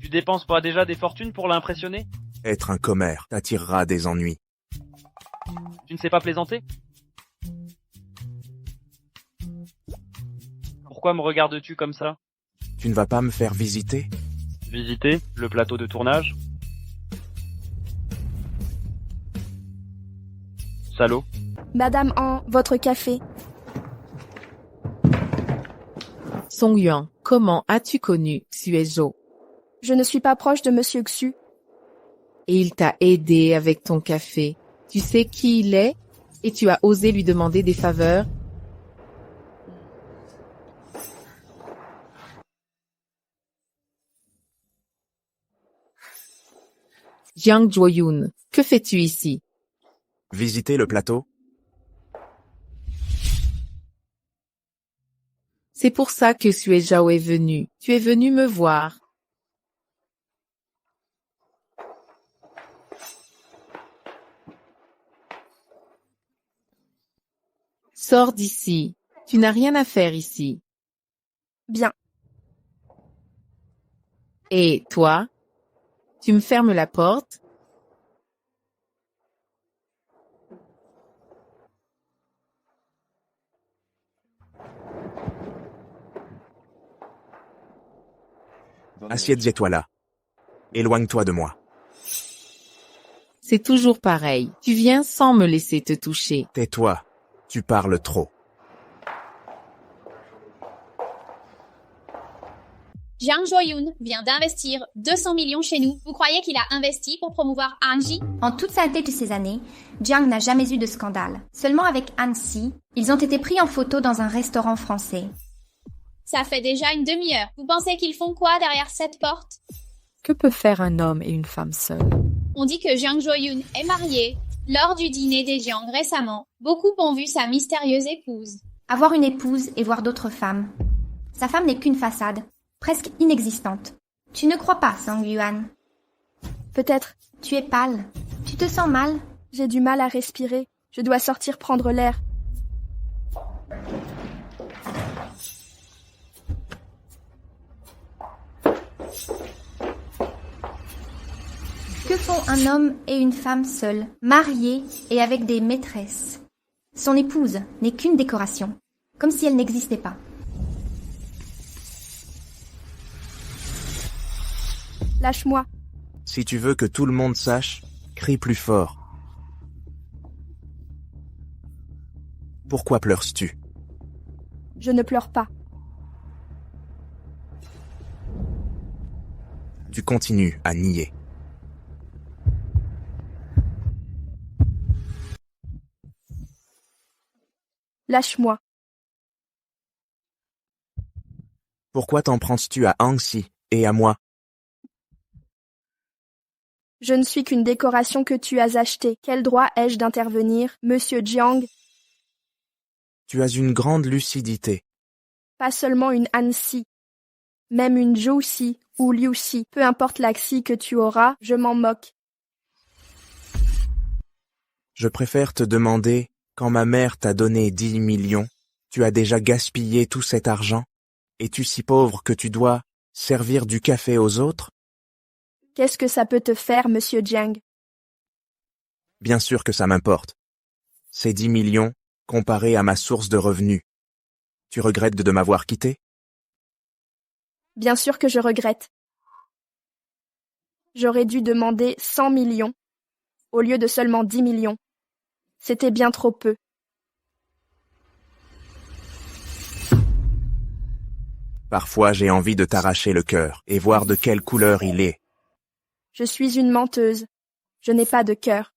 Tu dépenses pas déjà des fortunes pour l'impressionner? Être un commère t'attirera des ennuis. Tu ne sais pas plaisanter? Pourquoi me regardes-tu comme ça? Tu ne vas pas me faire visiter? Visiter le plateau de tournage? salaud. Madame Han, votre café. Song Yuan, comment as-tu connu Xuezhou? Je ne suis pas proche de Monsieur Xu. Et il t'a aidé avec ton café. Tu sais qui il est? Et tu as osé lui demander des faveurs? Jiang Zhuoyun, que fais-tu ici? Visiter le plateau? C'est pour ça que Xuezhou est venu. Tu es venu me voir. Sors d'ici. Tu n'as rien à faire ici. Bien. Et toi? Tu me fermes la porte? Assieds-toi là. Éloigne-toi de moi. C'est toujours pareil. Tu viens sans me laisser te toucher. Tais-toi. Tu parles trop. Jiang Zhuoyun vient d'investir 200 millions chez nous. Vous croyez qu'il a investi pour promouvoir Anji? En toute sainteté de ces années, Jiang n'a jamais eu de scandale. Seulement avec Han Si, ils ont été pris en photo dans un restaurant français. Ça fait déjà une demi-heure. Vous pensez qu'ils font quoi derrière cette porte? Que peut faire un homme et une femme seuls? On dit que Jiang Zhuoyun est marié. Lors du dîner des Jiang récemment, beaucoup ont vu sa mystérieuse épouse. Avoir une épouse et voir d'autres femmes. Sa femme n'est qu'une façade, presque inexistante. Tu ne crois pas, Song Yuan? Peut-être. Tu es pâle. Tu te sens mal? J'ai du mal à respirer. Je dois sortir prendre l'air. Que font un homme et une femme seuls, mariés et avec des maîtresses? Son épouse n'est qu'une décoration, comme si elle n'existait pas. Lâche-moi. Si tu veux que tout le monde sache, crie plus fort. Pourquoi pleures-tu? Je ne pleure pas. Tu continues à nier. Lâche-moi. Pourquoi t'en prends-tu à Han Si et à moi? Je ne suis qu'une décoration que tu as achetée. Quel droit ai-je d'intervenir, Monsieur Jiang? Tu as une grande lucidité. Pas seulement une Han Si. Même une Zhou Si ou Liu Si. Peu importe la Xi que tu auras, je m'en moque. Je préfère te demander, quand ma mère t'a donné 10 millions, tu as déjà gaspillé tout cet argent? Es-tu si pauvre que tu dois servir du café aux autres? Qu'est-ce que ça peut te faire, Monsieur Jiang? Bien sûr que ça m'importe. Ces 10 millions, comparés à ma source de revenus. Tu regrettes de m'avoir quitté? Bien sûr que je regrette. J'aurais dû demander 100 millions, au lieu de seulement 10 millions. C'était bien trop peu. Parfois j'ai envie de t'arracher le cœur et voir de quelle couleur il est. Je suis une menteuse. Je n'ai pas de cœur.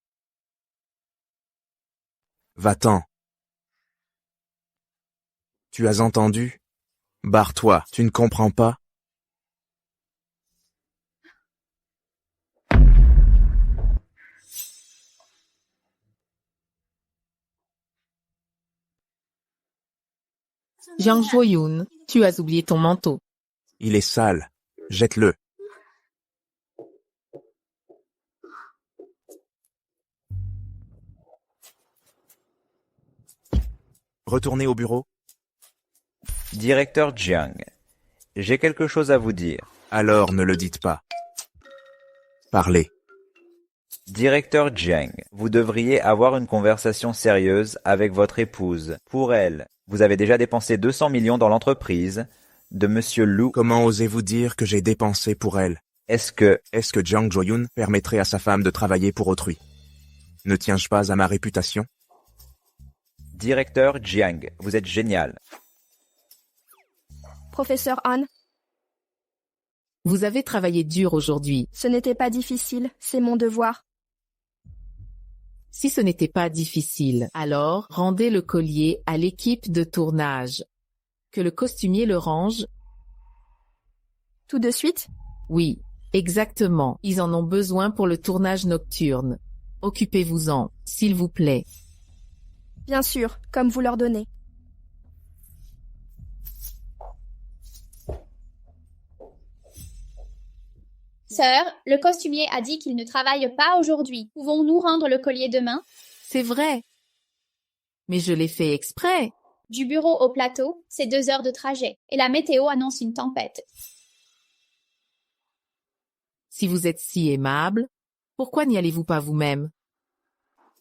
Va-t'en. Tu as entendu? Barre-toi, tu ne comprends pas? Jiang Zhuoyun, tu as oublié ton manteau. Il est sale. Jette-le. Retournez au bureau. Directeur Jiang, j'ai quelque chose à vous dire. Alors ne le dites pas. Parlez. Directeur Jiang, vous devriez avoir une conversation sérieuse avec votre épouse. Pour elle, vous avez déjà dépensé 200 millions dans l'entreprise de Monsieur Lu. Comment osez-vous dire que j'ai dépensé pour elle? Est-ce que Jiang Zhuoyun permettrait à sa femme de travailler pour autrui? Ne tiens-je pas à ma réputation? Directeur Jiang, vous êtes génial. Professeur Han, Vous avez travaillé dur aujourd'hui. ce n'était pas difficile, c'est mon devoir. Si ce n'était pas difficile, alors rendez le collier à l'équipe de tournage. Que le costumier le range. Tout de suite? Oui, exactement. Ils en ont besoin pour le tournage nocturne. Occupez-vous-en, s'il vous plaît. Bien sûr, comme vous l'ordonnez. Sœur, le costumier a dit qu'il ne travaille pas aujourd'hui. Pouvons-nous rendre le collier demain? C'est vrai. Mais je l'ai fait exprès. Du bureau au plateau, c'est 2 heures de trajet, et la météo annonce une tempête. Si vous êtes si aimable, pourquoi n'y allez-vous pas vous-même?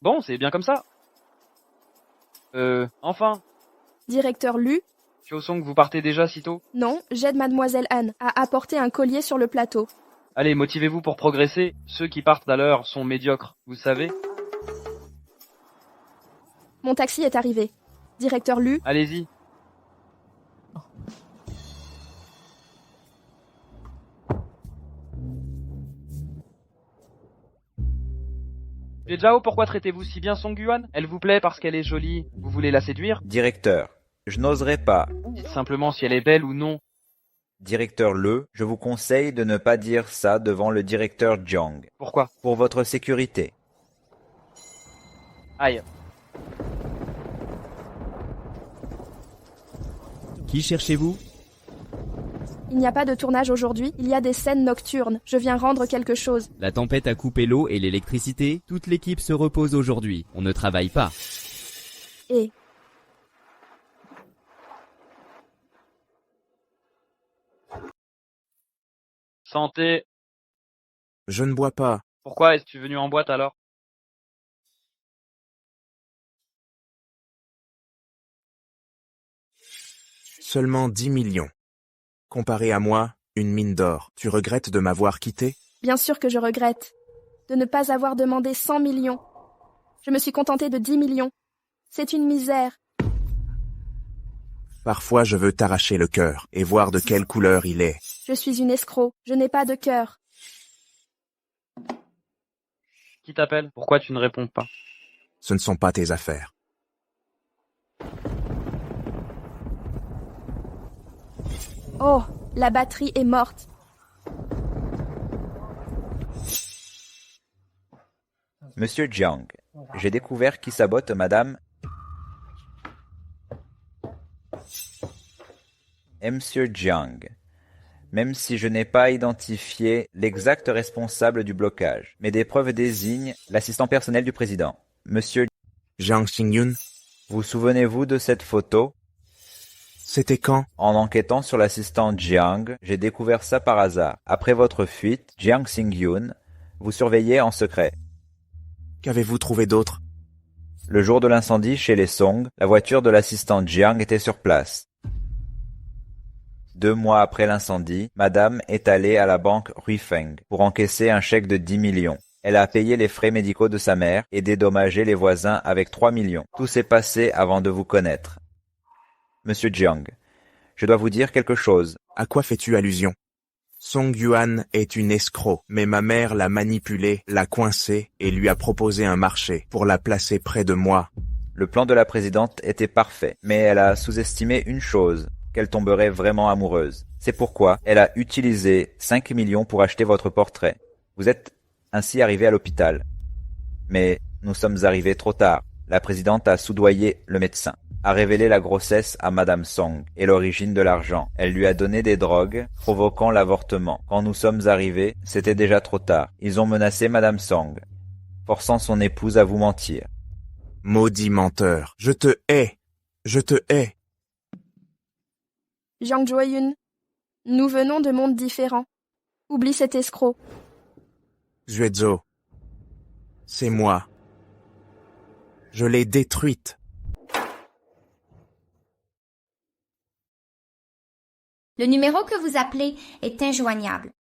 Bon, c'est bien comme ça. Enfin. Directeur Lu? Hyosong, vous partez déjà si tôt? Non, j'aide mademoiselle Anne à apporter un collier sur le plateau. Allez, motivez-vous pour progresser. Ceux qui partent à l'heure sont médiocres, vous savez. Mon taxi est arrivé. Directeur Lu? Allez-y. Jao, pourquoi traitez-vous si bien Song Yuan? Elle vous plaît parce qu'elle est jolie. Vous voulez la séduire? Directeur, je n'oserais pas. Dites simplement si elle est belle ou non. Directeur Le, je vous conseille de ne pas dire ça devant le directeur Jiang. Pourquoi? Pour votre sécurité. Aïe. Qui cherchez-vous? Il n'y a pas de tournage aujourd'hui, il y a des scènes nocturnes. Je viens rendre quelque chose. La tempête a coupé l'eau et l'électricité. Toute l'équipe se repose aujourd'hui. On ne travaille pas. Et... Santé. Je ne bois pas. Pourquoi es-tu venu en boîte alors? Seulement 10 millions. Comparé à moi, une mine d'or. Tu regrettes de m'avoir quitté? Bien sûr que je regrette de ne pas avoir demandé 100 millions. Je me suis contentée de 10 millions. C'est une misère. Parfois je veux t'arracher le cœur et voir de quelle couleur il est. Je suis une escroc. Je n'ai pas de cœur. Qui t'appelle? Pourquoi tu ne réponds pas? Ce ne sont pas tes affaires. Oh, la batterie est morte. Monsieur Jiang, j'ai découvert qui sabote Madame Monsieur Jiang. Même si je n'ai pas identifié l'exact responsable du blocage, mais des preuves désignent l'assistant personnel du président, Monsieur Jiang Xingyun. Vous souvenez-vous de cette photo? C'était quand? En enquêtant sur l'assistant Jiang, j'ai découvert ça par hasard. Après votre fuite, Jiang Xingyun vous surveillait en secret. Qu'avez-vous trouvé d'autre? Le jour de l'incendie chez les Song, la voiture de l'assistant Jiang était sur place. 2 mois après l'incendie, Madame est allée à la banque Ruifeng pour encaisser un chèque de 10 millions. Elle a payé les frais médicaux de sa mère et dédommagé les voisins avec 3 millions. Tout s'est passé avant de vous connaître. Monsieur Jiang, je dois vous dire quelque chose. À quoi fais-tu allusion? Song Yuan est une escroc, mais ma mère l'a manipulée, l'a coincée et lui a proposé un marché pour la placer près de moi. Le plan de la présidente était parfait, mais elle a sous-estimé une chose, qu'elle tomberait vraiment amoureuse. C'est pourquoi elle a utilisé 5 millions pour acheter votre portrait. Vous êtes ainsi arrivé à l'hôpital. Mais nous sommes arrivés trop tard. La présidente a soudoyé le médecin, a révélé la grossesse à Madame Song et l'origine de l'argent. Elle lui a donné des drogues, provoquant l'avortement. Quand nous sommes arrivés, c'était déjà trop tard. Ils ont menacé Madame Song, forçant son épouse à vous mentir. Maudit menteur, je te hais, je te hais. Jiang Joyun, nous venons de mondes différents. Oublie cet escroc. Xuezhou, c'est moi. Je l'ai détruite. Le numéro que vous appelez est injoignable.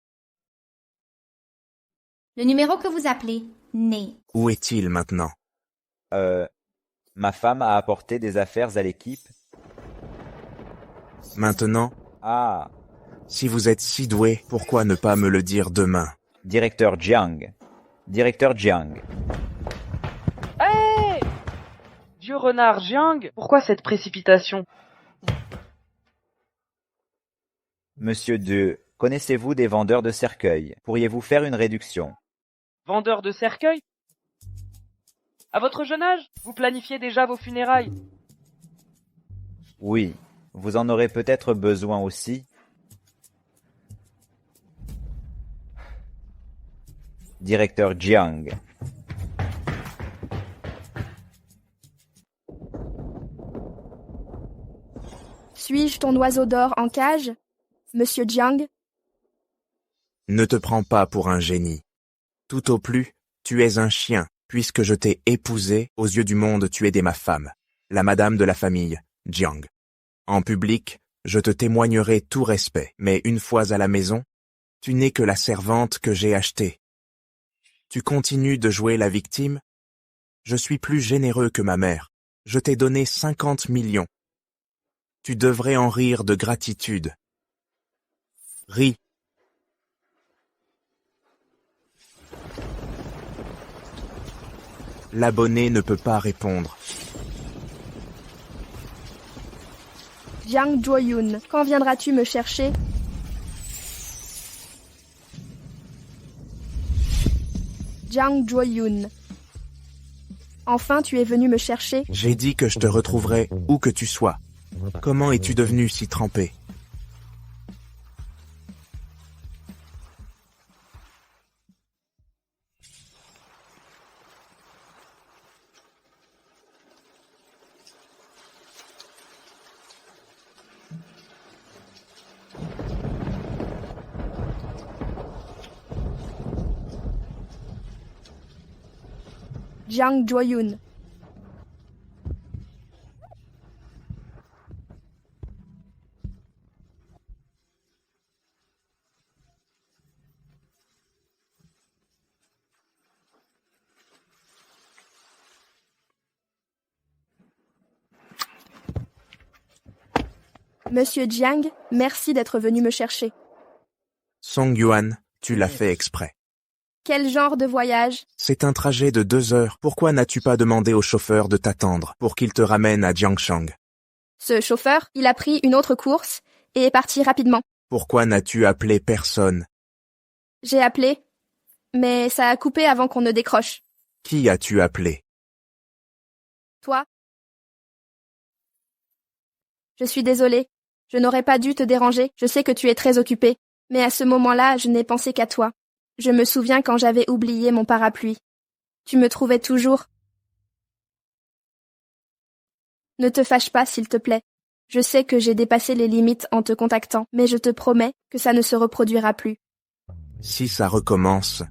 Le numéro que vous appelez n'est. Où est-il maintenant? Ma femme a apporté des affaires à l'équipe. Maintenant, Ah, si vous êtes si doué, pourquoi ne pas me le dire demain? directeur Jiang. Directeur Jiang. Hé Dieu renard Jiang, pourquoi cette précipitation? Monsieur De, connaissez-vous des vendeurs de cercueils? Pourriez-vous faire une réduction? Vendeur de cercueils? À votre jeune âge, vous planifiez déjà vos funérailles. Oui, vous en aurez peut-être besoin aussi. Directeur Jiang. Suis-je ton oiseau d'or en cage, Monsieur Jiang? Ne te prends pas pour un génie. Tout au plus, tu es un chien, puisque je t'ai épousé, aux yeux du monde tu es ma femme, la madame de la famille, Jiang. En public, je te témoignerai tout respect, mais une fois à la maison, tu n'es que la servante que j'ai achetée. Tu continues de jouer la victime? Je suis plus généreux que ma mère. Je t'ai donné 50 millions. Tu devrais en rire de gratitude. Ris. L'abonné ne peut pas répondre. Jiang Zhuoyun, quand viendras-tu me chercher? Jiang Zhuoyun. Enfin, tu es venu me chercher? J'ai dit que je te retrouverai où que tu sois. Comment es-tu devenu si trempé? Jiang Zhuoyun. Monsieur Jiang, merci d'être venu me chercher. Song Yuan, tu l'as fait exprès. Quel genre de voyage? C'est un trajet de 2 heures. Pourquoi n'as-tu pas demandé au chauffeur de t'attendre pour qu'il te ramène à Jiangshang? Ce chauffeur, il a pris une autre course et est parti rapidement. Pourquoi n'as-tu appelé personne? J'ai appelé, mais ça a coupé avant qu'on ne décroche. Qui as-tu appelé? Toi? Je suis désolée. Je n'aurais pas dû te déranger. Je sais que tu es très occupé. Mais à ce moment-là, je n'ai pensé qu'à toi. Je me souviens quand j'avais oublié mon parapluie. Tu me trouvais toujours. Ne te fâche pas, s'il te plaît. Je sais que j'ai dépassé les limites en te contactant, mais je te promets que ça ne se reproduira plus. Si ça recommence,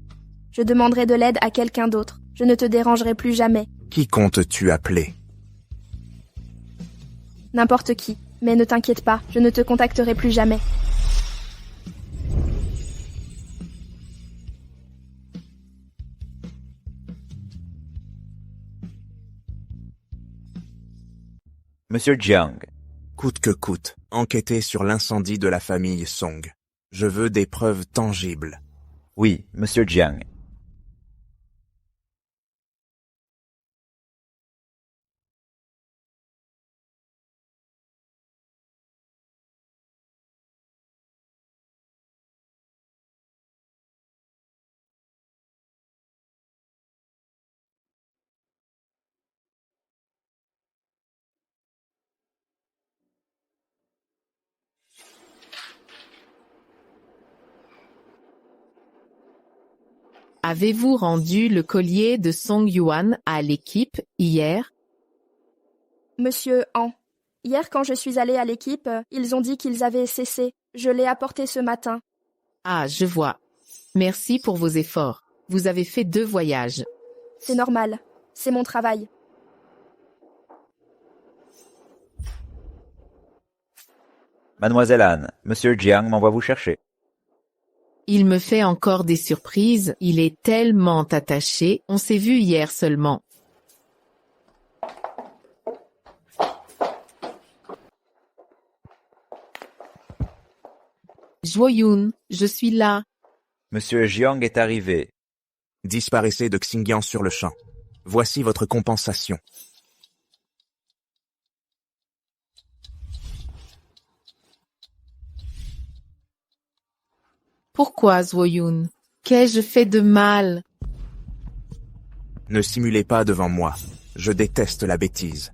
Je demanderai de l'aide à quelqu'un d'autre. Je ne te dérangerai plus jamais. qui comptes-tu appeler? N'importe qui. Mais ne t'inquiète pas, je ne te contacterai plus jamais. Monsieur Jiang. Coûte que coûte, enquêtez sur l'incendie de la famille Song. Je veux des preuves tangibles. Oui, Monsieur Jiang. Avez-vous rendu le collier de Song Yuan à l'équipe hier? Monsieur Han, hier quand je suis allée à l'équipe, ils ont dit qu'ils avaient cessé. Je l'ai apporté ce matin. Ah, je vois. Merci pour vos efforts. Vous avez fait 2 voyages. C'est normal. C'est mon travail. Mademoiselle Anne, Monsieur Jiang m'envoie vous chercher. Il me fait encore des surprises, il est tellement attaché, on s'est vu hier seulement. Zhuoyun, je suis là. Monsieur Jiang est arrivé. Disparaissez de Xinjiang sur le champ. Voici votre compensation. Pourquoi, Zhuoyun? Qu'ai-je fait de mal? Ne simulez pas devant moi. Je déteste la bêtise.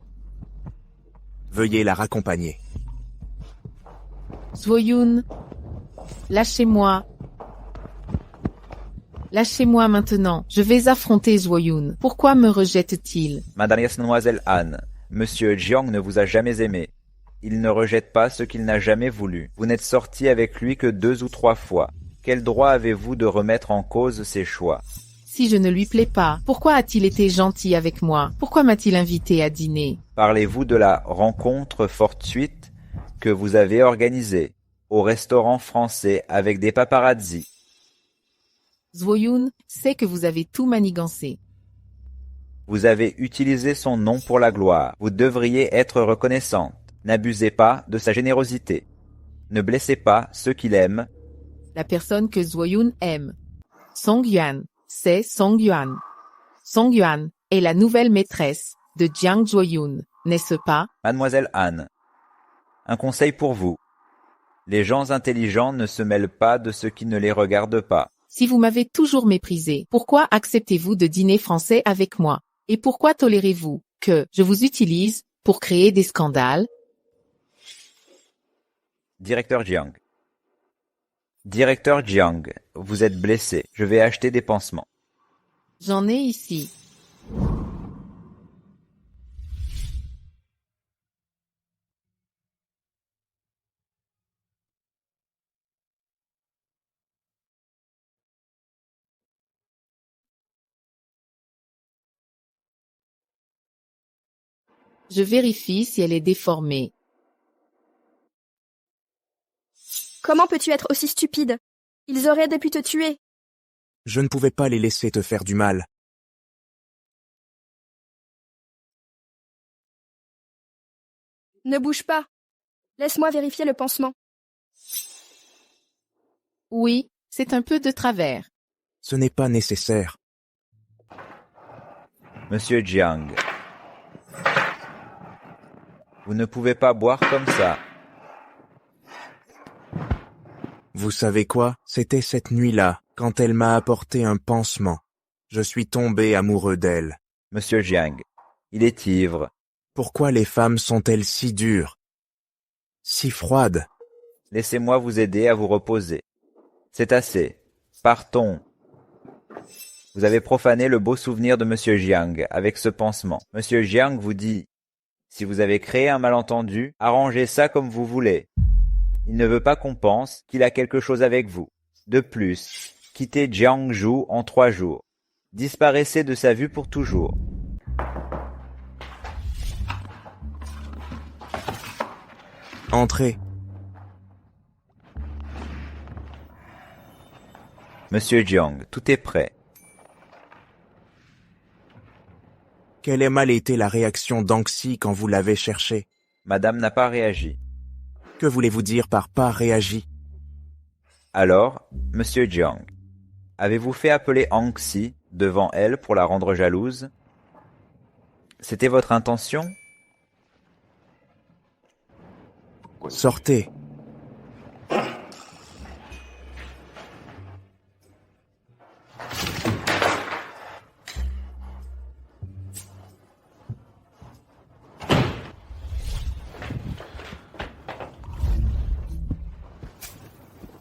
Veuillez la raccompagner. Zhuoyun, lâchez-moi. Lâchez-moi maintenant. Je vais affronter Zhuoyun. Pourquoi me rejette-t-il? Mademoiselle Han, Monsieur Jiang ne vous a jamais aimé. Il ne rejette pas ce qu'il n'a jamais voulu. Vous n'êtes sorti avec lui que 2 ou 3 fois. Quel droit avez-vous de remettre en cause ses choix? Si je ne lui plais pas, pourquoi a-t-il été gentil avec moi? Pourquoi m'a-t-il invité à dîner? Parlez-vous de la rencontre fortuite que vous avez organisée au restaurant français avec des paparazzis? Zhuoyun sait que vous avez tout manigancé. Vous avez utilisé son nom pour la gloire. Vous devriez être reconnaissante. N'abusez pas de sa générosité. Ne blessez pas ceux qu'il aime. La personne que Zhuoyun aime. Song Yuan, c'est Song Yuan. Song Yuan est la nouvelle maîtresse de Jiang Zhuoyun, n'est-ce pas? Mademoiselle Han, un conseil pour vous. Les gens intelligents ne se mêlent pas de ce qui ne les regarde pas. Si vous m'avez toujours méprisé, pourquoi acceptez-vous de dîner français avec moi? Et pourquoi tolérez-vous que je vous utilise pour créer des scandales? Directeur Jiang. Directeur Jiang, vous êtes blessé. Je vais acheter des pansements. J'en ai ici. Je vérifie si elle est déformée. Comment peux-tu être aussi stupide? Ils auraient pu te tuer. Je ne pouvais pas les laisser te faire du mal. Ne bouge pas. Laisse-moi vérifier le pansement. Oui, c'est un peu de travers. Ce n'est pas nécessaire. Monsieur Jiang, vous ne pouvez pas boire comme ça. Vous savez quoi? C'était cette nuit-là, quand elle m'a apporté un pansement. Je suis tombé amoureux d'elle. Monsieur Jiang, il est ivre. Pourquoi les femmes sont-elles si dures? Si froides? Laissez-moi vous aider à vous reposer. C'est assez. Partons. Vous avez profané le beau souvenir de Monsieur Jiang avec ce pansement. Monsieur Jiang vous dit, si vous avez créé un malentendu, arrangez ça comme vous voulez. Il ne veut pas qu'on pense qu'il a quelque chose avec vous. De plus, quittez Jiangzhou en 3 jours. Disparaissez de sa vue pour toujours. Entrez. Monsieur Jiang, tout est prêt. Quelle a mal été la réaction d'Anxi quand vous l'avez cherché? Madame n'a pas réagi. Que voulez-vous dire par pas réagi? Alors, Monsieur Jiang, avez-vous fait appeler Anxi devant elle pour la rendre jalouse? C'était votre intention? Sortez.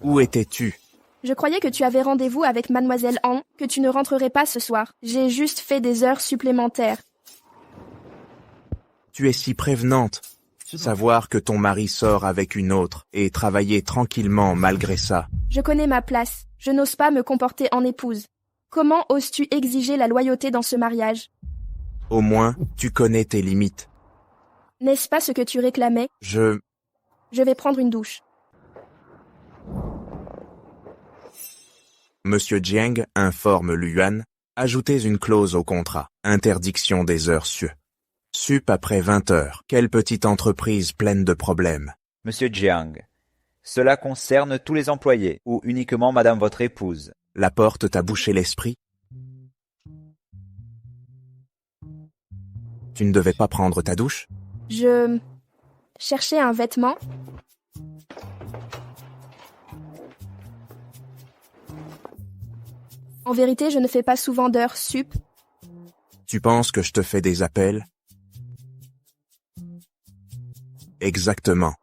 Où étais-tu? Je croyais que tu avais rendez-vous avec Mademoiselle Han, que tu ne rentrerais pas ce soir. J'ai juste fait des heures supplémentaires. Tu es si prévenante. Savoir que ton mari sort avec une autre et travailler tranquillement malgré ça. Je connais ma place. Je n'ose pas me comporter en épouse. Comment oses-tu exiger la loyauté dans ce mariage? Au moins, tu connais tes limites. N'est-ce pas ce que tu réclamais? Je vais prendre une douche. Monsieur Jiang informe Luyuan, ajoutez une clause au contrat, interdiction des heures sup après 20 heures. Quelle petite entreprise pleine de problèmes. Monsieur Jiang, Cela concerne tous les employés, ou uniquement madame votre épouse. La porte t'a bouché l'esprit? Tu ne devais pas prendre ta douche? Je cherchais un vêtement. En vérité, je ne fais pas souvent d'heures sup. Tu penses que je te fais des appels? Exactement.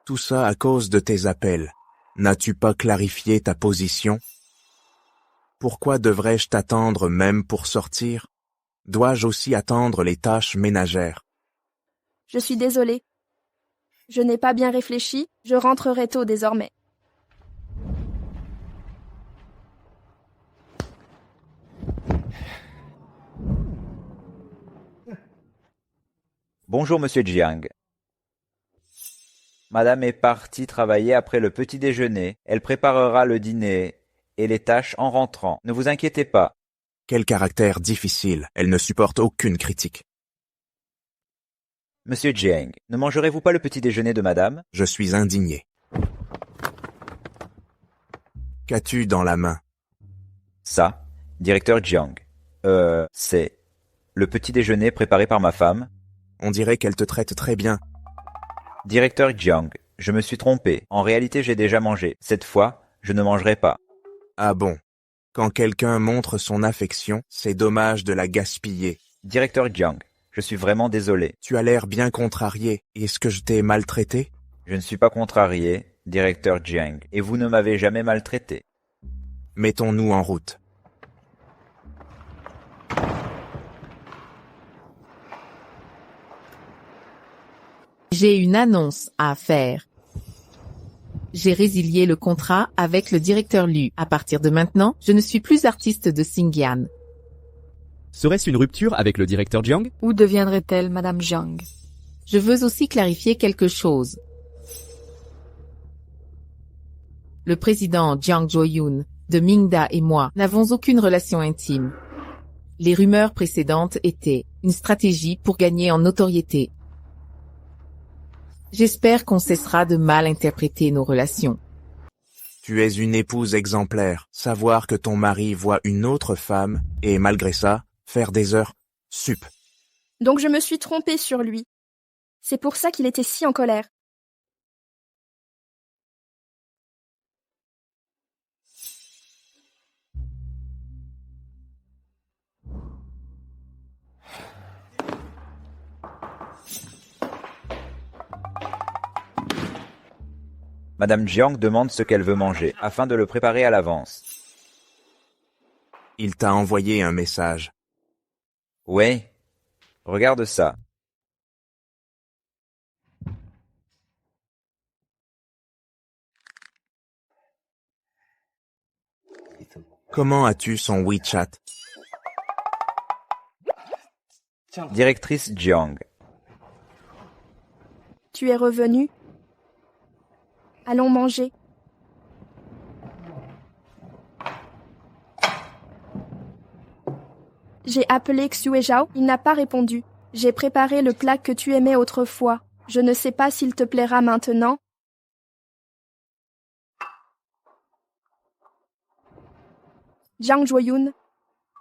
Tout ça à cause de tes appels. N'as-tu pas clarifié ta position? Pourquoi devrais-je t'attendre même pour sortir? Dois-je aussi attendre les tâches ménagères? Je suis désolée. Je n'ai pas bien réfléchi, je rentrerai tôt désormais. Bonjour monsieur Jiang. Madame est partie travailler après le petit déjeuner. Elle préparera le dîner et les tâches en rentrant. Ne vous inquiétez pas. Quel caractère difficile. Elle ne supporte aucune critique. Monsieur Jiang, ne mangerez-vous pas le petit déjeuner de madame? Je suis indigné. Qu'as-tu dans la main? Ça, directeur Jiang. C'est le petit déjeuner préparé par ma femme. On dirait qu'elle te traite très bien. Directeur Jiang, je me suis trompé. En réalité, j'ai déjà mangé. Cette fois, je ne mangerai pas. Ah bon? Quand quelqu'un montre son affection, c'est dommage de la gaspiller. Directeur Jiang, je suis vraiment désolé. Tu as l'air bien contrarié. Est-ce que je t'ai maltraité? Je ne suis pas contrarié, directeur Jiang, et vous ne m'avez jamais maltraité. Mettons-nous en route. J'ai une annonce à faire. J'ai résilié le contrat avec le directeur Liu. À partir de maintenant, je ne suis plus artiste de Xingyan. Serait-ce une rupture avec le directeur Jiang? Où deviendrait-elle, Madame Jiang? Je veux aussi clarifier quelque chose. Le président Jiang Zhuoyun, de Mingda et moi n'avons aucune relation intime. Les rumeurs précédentes étaient une stratégie pour gagner en notoriété. J'espère qu'on cessera de mal interpréter nos relations. Tu es une épouse exemplaire. Savoir que ton mari voit une autre femme et, malgré ça, faire des heures sup. Donc je me suis trompée sur lui. C'est pour ça qu'il était si en colère. Madame Jiang demande ce qu'elle veut manger, afin de le préparer à l'avance. Il t'a envoyé un message. Oui. Regarde ça. Comment as-tu son WeChat? Directrice Jiang. Tu es revenu? Allons manger. J'ai appelé Xue Zhao, il n'a pas répondu. J'ai préparé le plat que tu aimais autrefois. Je ne sais pas s'il te plaira maintenant. Jiang Zhuoyun,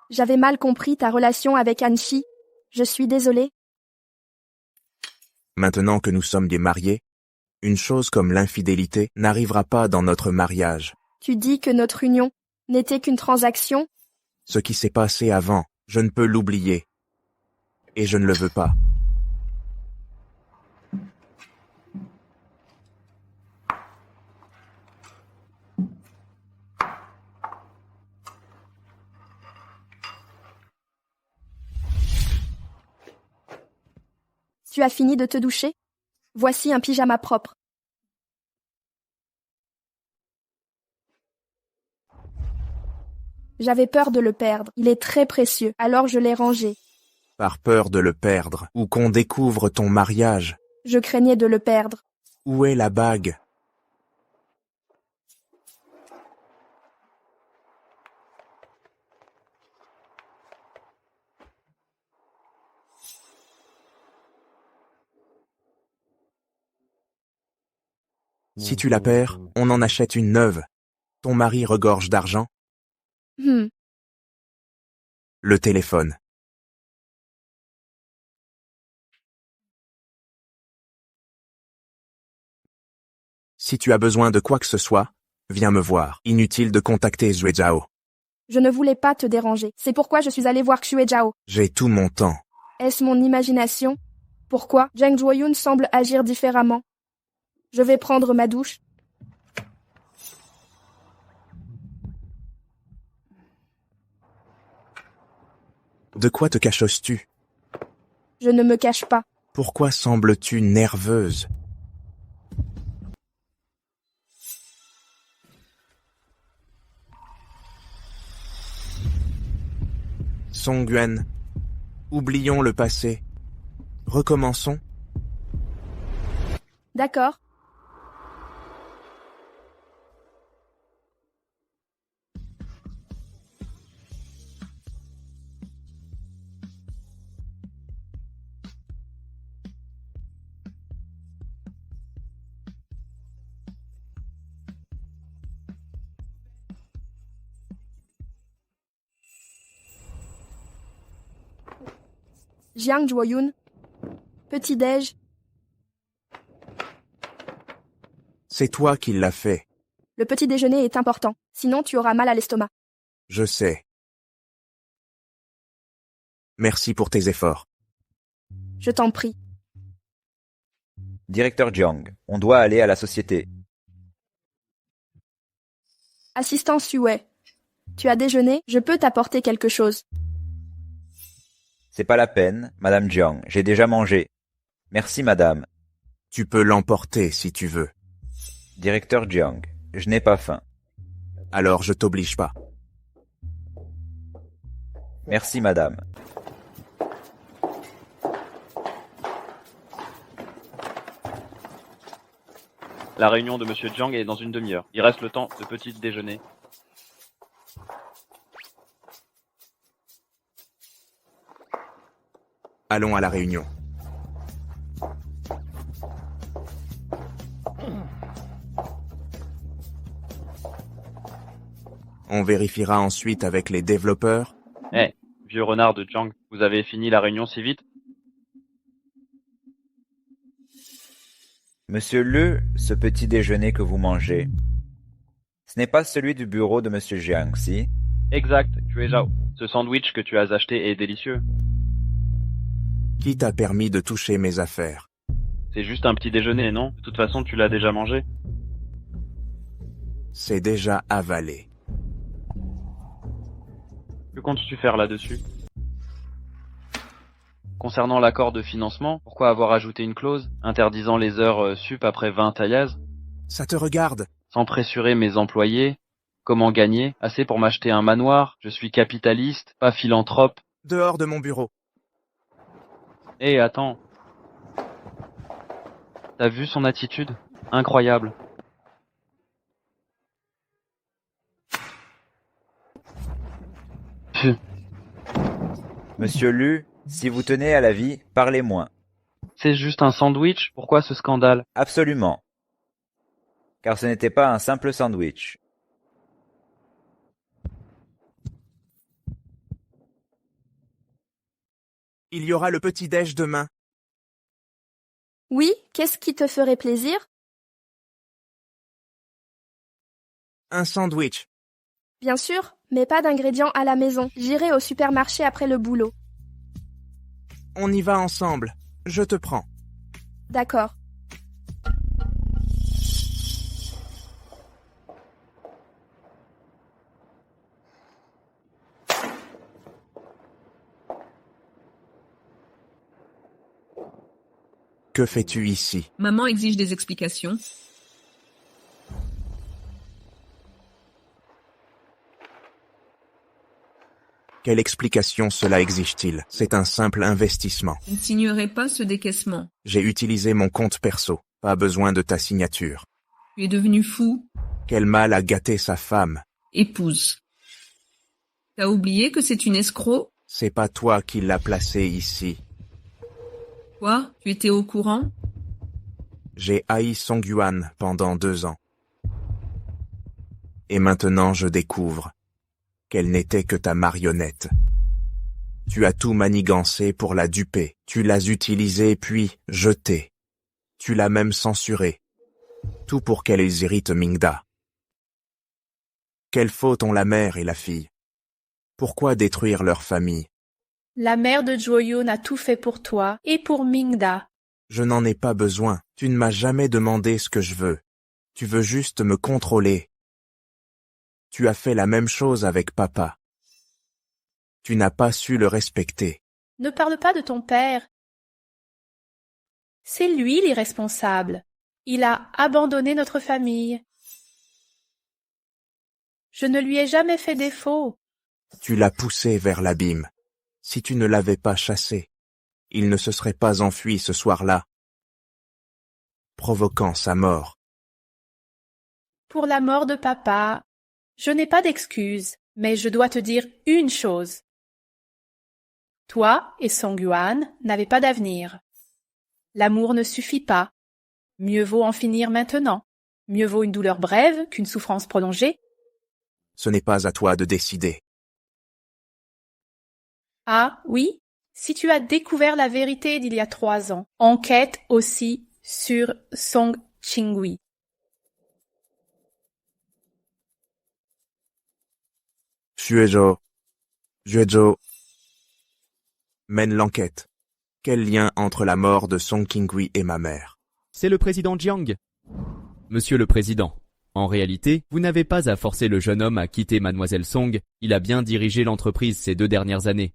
j'avais mal compris ta relation avec Anxi. Je suis désolée. Maintenant que nous sommes des mariés, une chose comme l'infidélité n'arrivera pas dans notre mariage. Tu dis que notre union n'était qu'une transaction? Ce qui s'est passé avant, je ne peux l'oublier. Et je ne le veux pas. Tu as fini de te doucher? Voici un pyjama propre. J'avais peur de le perdre. Il est très précieux, alors je l'ai rangé. Par peur de le perdre, ou qu'on découvre ton mariage. Je craignais de le perdre. Où est la bague? Si tu la perds, on en achète une neuve. Ton mari regorge d'argent. Le téléphone. Si tu as besoin de quoi que ce soit, viens me voir. Inutile de contacter Xue Zhao. Je ne voulais pas te déranger. C'est pourquoi je suis allée voir Xue Zhao. J'ai tout mon temps. Est-ce mon imagination? Pourquoi Jiang Zhuoyun semble agir différemment? Je vais prendre ma douche. De quoi te cachoses-tu? Je ne me cache pas. Pourquoi sembles-tu nerveuse? Song Yuan, oublions le passé. Recommençons. D'accord. Jiang Zhuoyun. Petit-déj. C'est toi qui l'as fait. Le petit déjeuner est important, sinon tu auras mal à l'estomac. Je sais. Merci pour tes efforts. Je t'en prie. Directeur Jiang, on doit aller à la société. Assistant Sue. Tu as déjeuné, je peux t'apporter quelque chose. C'est pas la peine, Madame Jiang, j'ai déjà mangé. Merci, Madame. Tu peux l'emporter si tu veux. Directeur Jiang, je n'ai pas faim. Alors je t'oblige pas. Merci, Madame. La réunion de Monsieur Jiang est dans une demi-heure. Il reste le temps de petit déjeuner. Allons à la réunion. On vérifiera ensuite avec les développeurs. Vieux renard de Jiang, vous avez fini la réunion si vite? Monsieur Le, ce petit déjeuner que vous mangez, ce n'est pas celui du bureau de Monsieur Jiang, si? Exact, Xue Zhao. Ce sandwich que tu as acheté est délicieux. Qui t'a permis de toucher mes affaires? C'est juste un petit déjeuner, non? De toute façon, tu l'as déjà mangé. C'est déjà avalé. Que comptes-tu faire là-dessus? Concernant l'accord de financement, pourquoi avoir ajouté une clause interdisant les heures sup après 20 taillas? Ça te regarde. Sans pressurer mes employés. Comment gagner? Assez pour m'acheter un manoir. Je suis capitaliste, pas philanthrope. Dehors de mon bureau. Attends. T'as vu son attitude? Incroyable. Monsieur Lu, si vous tenez à la vie, parlez moins. C'est juste un sandwich? Pourquoi ce scandale? Absolument. Car ce n'était pas un simple sandwich. Il y aura le petit-déj demain. Oui, qu'est-ce qui te ferait plaisir? Un sandwich. Bien sûr, mais pas d'ingrédients à la maison. J'irai au supermarché après le boulot. On y va ensemble. Je te prends. D'accord. Que fais-tu ici? Maman exige des explications. Quelle explication cela exige-t-il? C'est un simple investissement. Je ne signerai pas ce décaissement. J'ai utilisé mon compte perso. Pas besoin de ta signature. Tu es devenu fou. Quel mal a gâté sa femme. Épouse. T'as oublié que c'est une escroc? C'est pas toi qui l'as placé ici. Quoi? Tu étais au courant? J'ai haï Song Yuan pendant 2 ans. Et maintenant je découvre qu'elle n'était que ta marionnette. Tu as tout manigancé pour la duper. Tu l'as utilisée puis jetée. Tu l'as même censurée. Tout pour qu'elle irrite Mingda. Quelle faute ont la mère et la fille? Pourquoi détruire leur famille? La mère de Jo-yoon a tout fait pour toi et pour Mingda. Je n'en ai pas besoin. Tu ne m'as jamais demandé ce que je veux. Tu veux juste me contrôler. Tu as fait la même chose avec papa. Tu n'as pas su le respecter. Ne parle pas de ton père. C'est lui l'irresponsable. Il a abandonné notre famille. Je ne lui ai jamais fait défaut. Tu l'as poussé vers l'abîme. Si tu ne l'avais pas chassé, il ne se serait pas enfui ce soir-là, provoquant sa mort. Pour la mort de papa, je n'ai pas d'excuse, mais je dois te dire une chose. Toi et Song Yuan n'avez pas d'avenir. L'amour ne suffit pas. Mieux vaut en finir maintenant. Mieux vaut une douleur brève qu'une souffrance prolongée. Ce n'est pas à toi de décider. Ah, oui, si tu as découvert la vérité d'il y a 3 ans, enquête aussi sur Song Ching-wi. Xuezhou mène l'enquête. Quel lien entre la mort de Song Ching-wi et ma mère? C'est le président Jiang. Monsieur le président, en réalité, vous n'avez pas à forcer le jeune homme à quitter Mademoiselle Song, il a bien dirigé l'entreprise ces 2 dernières années.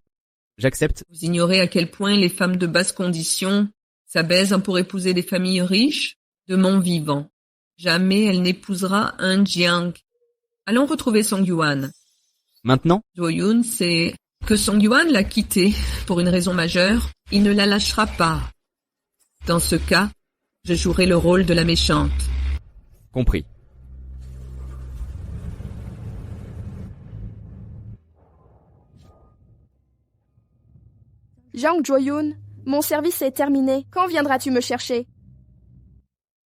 J'accepte. Vous ignorez à quel point les femmes de basse condition s'abaissent pour épouser des familles riches? De mon vivant. Jamais elle n'épousera un Jiang. Allons retrouver Song Yuan. Maintenant? Jo-yoon sait que Song Yuan l'a quitté pour une raison majeure. Il ne la lâchera pas. Dans ce cas, je jouerai le rôle de la méchante. Compris. Jang Jo-yoon, mon service est terminé. Quand viendras-tu me chercher?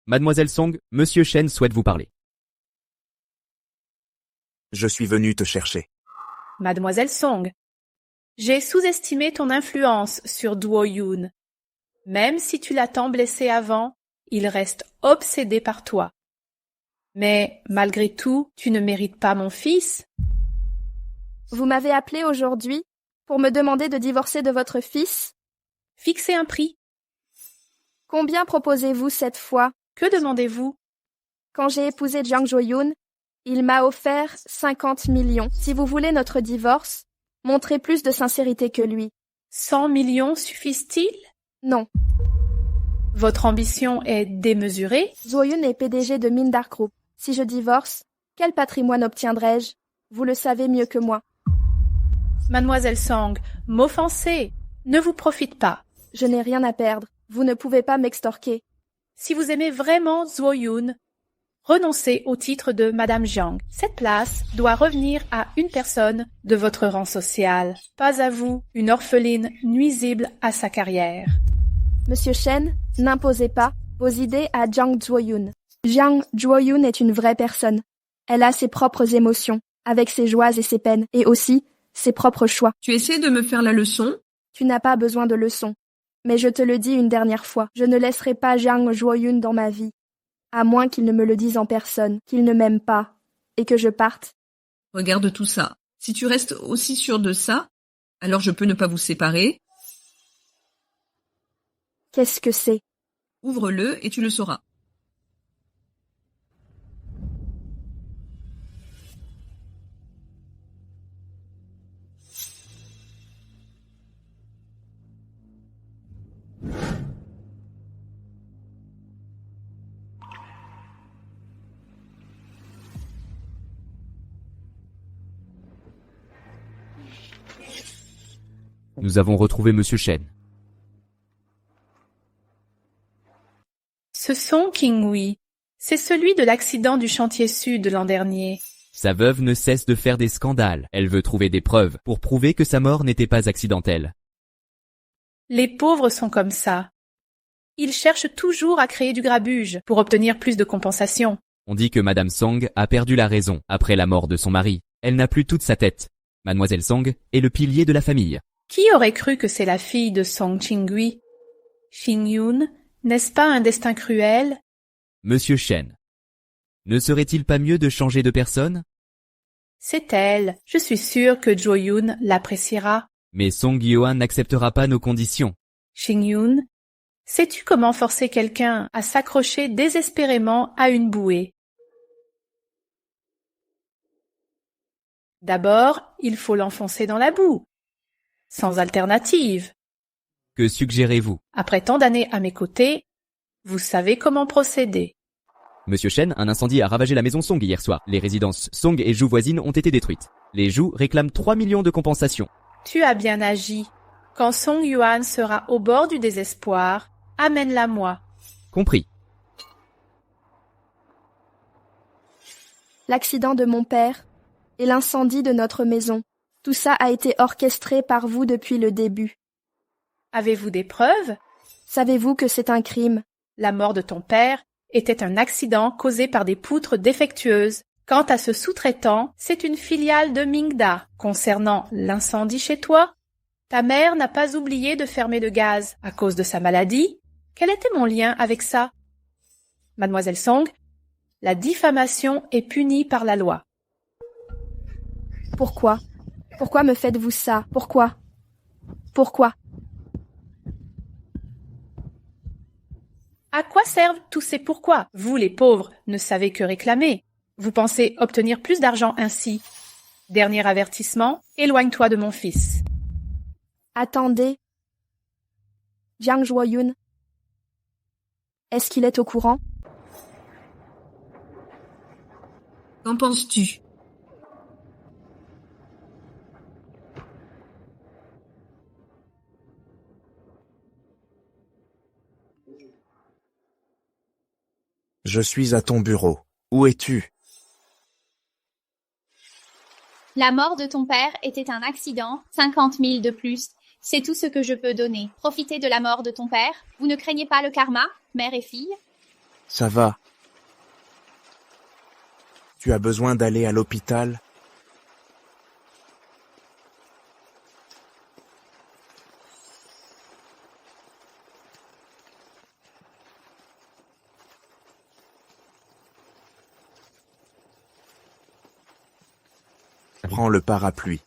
Mademoiselle Song, Monsieur Shen souhaite vous parler. Je suis venu te chercher. Mademoiselle Song, j'ai sous-estimé ton influence sur Do-yoon. Même si tu l'as tant blessé avant, il reste obsédé par toi. Mais malgré tout, tu ne mérites pas mon fils. Vous m'avez appelé aujourd'hui pour me demander de divorcer de votre fils? Fixez un prix. Combien proposez-vous cette fois? Que demandez-vous? Quand j'ai épousé Jang Jo-yoon, il m'a offert 50 millions. Si vous voulez notre divorce, montrez plus de sincérité que lui. 100 millions suffisent-ils? Non. Votre ambition est démesurée? Jo-yoon est PDG de Mindar Group. Si je divorce, quel patrimoine obtiendrai-je? Vous le savez mieux que moi. Mademoiselle Song, m'offenser ne vous profite pas. Je n'ai rien à perdre. Vous ne pouvez pas m'extorquer. Si vous aimez vraiment Jo-yoon, renoncez au titre de Madame Jiang. Cette place doit revenir à une personne de votre rang social, pas à vous, une orpheline nuisible à sa carrière. Monsieur Shen, n'imposez pas vos idées à Jang Jo-yoon. Jang Jo-yoon est une vraie personne. Elle a ses propres émotions, avec ses joies et ses peines, et aussi ses propres choix. Tu essaies de me faire la leçon? Tu n'as pas besoin de leçon. Mais je te le dis une dernière fois, je ne laisserai pas Jang Jo-yoon dans ma vie. À moins qu'il ne me le dise en personne, qu'il ne m'aime pas, et que je parte. Regarde tout ça. Si tu restes aussi sûr de ça, alors je peux ne pas vous séparer. Qu'est-ce que c'est? Ouvre-le et tu le sauras. Nous avons retrouvé Monsieur Shen. Ce Song Ching-wi, c'est celui de l'accident du chantier sud l'an dernier. Sa veuve ne cesse de faire des scandales. Elle veut trouver des preuves pour prouver que sa mort n'était pas accidentelle. Les pauvres sont comme ça. Il cherche toujours à créer du grabuge pour obtenir plus de compensation. On dit que Madame Song a perdu la raison après la mort de son mari. Elle n'a plus toute sa tête. Mademoiselle Song est le pilier de la famille. Qui aurait cru que c'est la fille de Song Ching-gui? Xing-yun, n'est-ce pas un destin cruel? Monsieur Shen, ne serait-il pas mieux de changer de personne? C'est elle. Je suis sûre que Jo-yoon l'appréciera. Mais Song Yuan n'acceptera pas nos conditions. Xing-yun, sais-tu comment forcer quelqu'un à s'accrocher désespérément à une bouée? D'abord, il faut l'enfoncer dans la boue. Sans alternative. Que suggérez-vous? Après tant d'années à mes côtés, vous savez comment procéder. Monsieur Shen, un incendie a ravagé la maison Song hier soir. Les résidences Song et Zhu voisines ont été détruites. Les Zhu réclament 3 millions de compensation. Tu as bien agi. Quand Song Yuan sera au bord du désespoir, amène-la moi. Compris. L'accident de mon père et l'incendie de notre maison, tout ça a été orchestré par vous depuis le début. Avez-vous des preuves? Savez-vous que c'est un crime? La mort de ton père était un accident causé par des poutres défectueuses. Quant à ce sous-traitant, c'est une filiale de Mingda. Concernant l'incendie chez toi, ta mère n'a pas oublié de fermer le gaz à cause de sa maladie. Quel était mon lien avec ça? Mademoiselle Song, la diffamation est punie par la loi. Pourquoi? Pourquoi me faites-vous ça? Pourquoi? Pourquoi? À quoi servent tous ces pourquoi? Vous, les pauvres, ne savez que réclamer. Vous pensez obtenir plus d'argent ainsi. Dernier avertissement, éloigne-toi de mon fils. Attendez. Jiang Jo-yoon. Est-ce qu'il est au courant? Qu'en penses-tu? Je suis à ton bureau. Où es-tu? La mort de ton père était un accident, 50 000 de plus. C'est tout ce que je peux donner. Profitez de la mort de ton père. Vous ne craignez pas le karma, mère et fille? Ça va. Tu as besoin d'aller à l'hôpital? Prends le parapluie.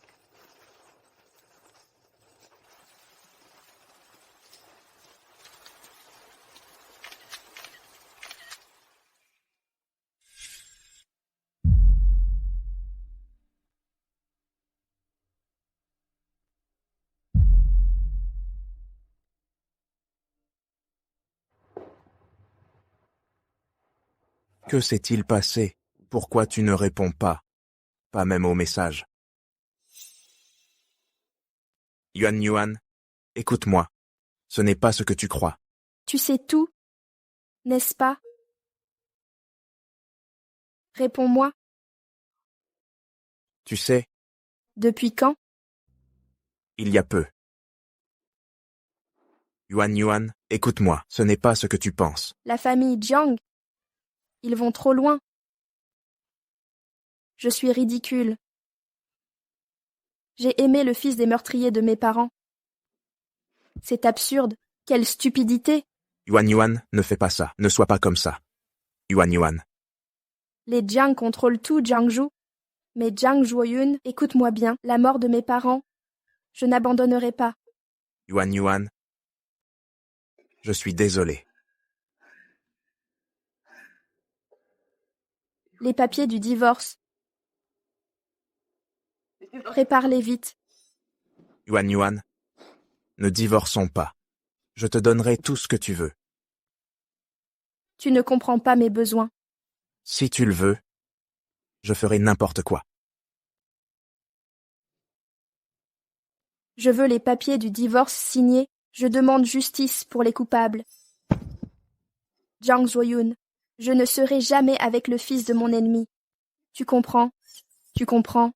Que s'est-il passé? Pourquoi tu ne réponds pas? Pas même au message. Yuan, écoute-moi. Ce n'est pas ce que tu crois. Tu sais tout, n'est-ce pas? Réponds-moi. Tu sais, Depuis quand? il y a peu. Yuan, écoute-moi. Ce n'est pas ce que tu penses. La famille Jiang. Ils vont trop loin. Je suis ridicule. J'ai aimé le fils des meurtriers de mes parents. C'est absurde. Quelle stupidité. Yuan, ne fais pas ça. Ne sois pas comme ça. Yuan. Les Jiang contrôlent tout, Jiangju. Mais Jiang Jo-yoon, écoute-moi bien. La mort de mes parents. Je n'abandonnerai pas. Yuan. Je suis désolé. Les papiers du divorce. Prépare-les vite. Yuan. Ne divorçons pas. Je te donnerai tout ce que tu veux. Tu ne comprends pas mes besoins. Si tu le veux, je ferai n'importe quoi. Je veux les papiers du divorce signés. Je demande justice pour les coupables. Jiang Jo-yoon, je ne serai jamais avec le fils de mon ennemi. Tu comprends? Tu comprends?